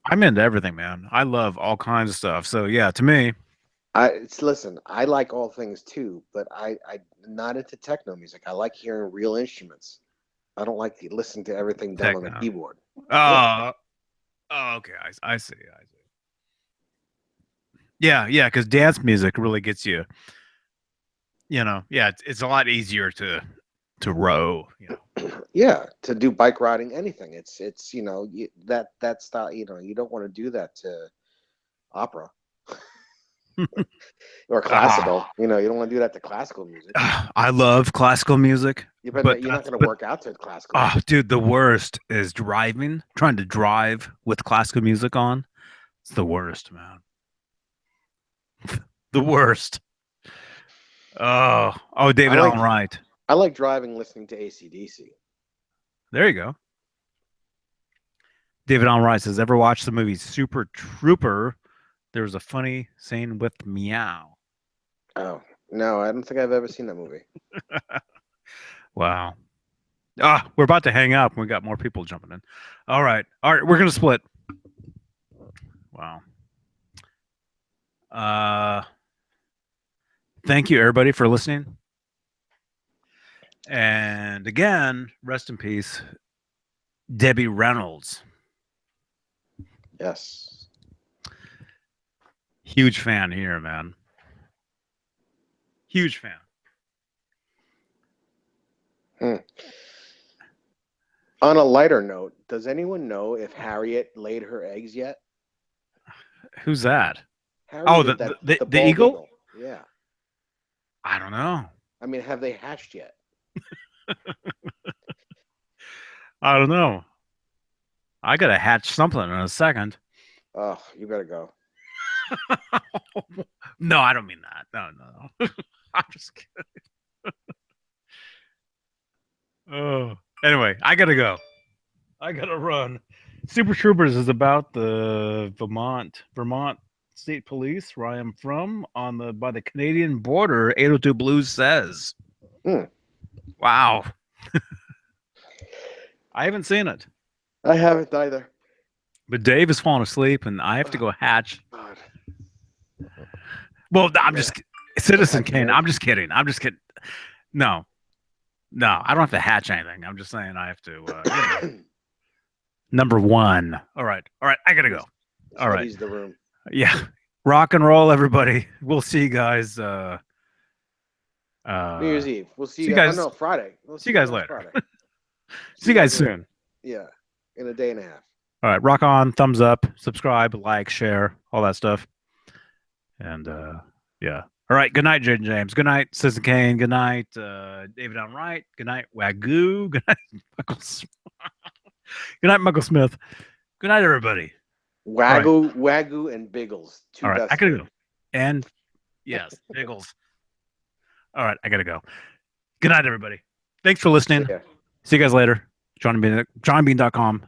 I'm into everything, man. I love all kinds of stuff. So yeah, to me, Listen. I like all things too, but I not into techno music. I like hearing real instruments. I don't like to listen to everything done on the techno. keyboard. Yeah. Oh, okay. I see. I see. Yeah, yeah. Because dance music really gets you. Yeah, it's a lot easier to row. Yeah, to do bike riding, anything. It's that style. You don't want to do that to opera or classical. Ah, You don't want to do that to classical music. I love classical music, but You're not that's going to but work out to classical oh, music. dude, the worst is driving. Trying to drive with classical music on. It's the worst, man. The worst. Oh, I David Allen like Wright. I like driving listening to AC/DC. There you go. David Allen Wright says, "Ever watch the movie Super Trooper? there's a funny scene with meow. Oh no, I don't think I've ever seen that movie. Wow. We're about to hang up. We got more people jumping in. All right, we're gonna split. Wow. Thank you everybody for listening. And again, rest in peace, Debbie Reynolds. Yes. Huge fan here, man. Huge fan. On a lighter note, does anyone know if Harriet laid her eggs yet? Who's that? Harriet, the bald eagle? Yeah. I don't know. I mean, have they hatched yet? I don't know. I gotta hatch something in a second. Oh, you better go. No, I don't mean that. No. I'm just kidding. Oh, anyway, I gotta go. I gotta run. Super Troopers is about the Vermont State Police, where I am from, by the Canadian border. 802 Blues says. Wow. I haven't seen it. I haven't either. But Dave is falling asleep, and I have to go hatch. God. Well, I'm just Citizen Kane. I'm just kidding. No, I don't have to hatch anything. I'm just saying I have to. Number one. All right. I gotta go. All right. He's the room. Yeah. Rock and roll, everybody. We'll see you guys. New Year's Eve. We'll see you guys. Oh, no, Friday. We'll see you guys later. Friday. See you guys soon. Yeah, in a day and a half. All right. Rock on. Thumbs up. Subscribe. Like. Share. All that stuff. And yeah. All right. Good night, Jaden James. Good night, Citizen Kane. Good night, David on right. Good night, Wagyu. Good night, Michael. Good night, Michael Smith. Good night, everybody. Wagyu and Biggles. All right, I gotta go. And yes, Biggles. All right, I gotta go. Good night, everybody. Thanks for listening. See you guys later. JohnnyBean.com.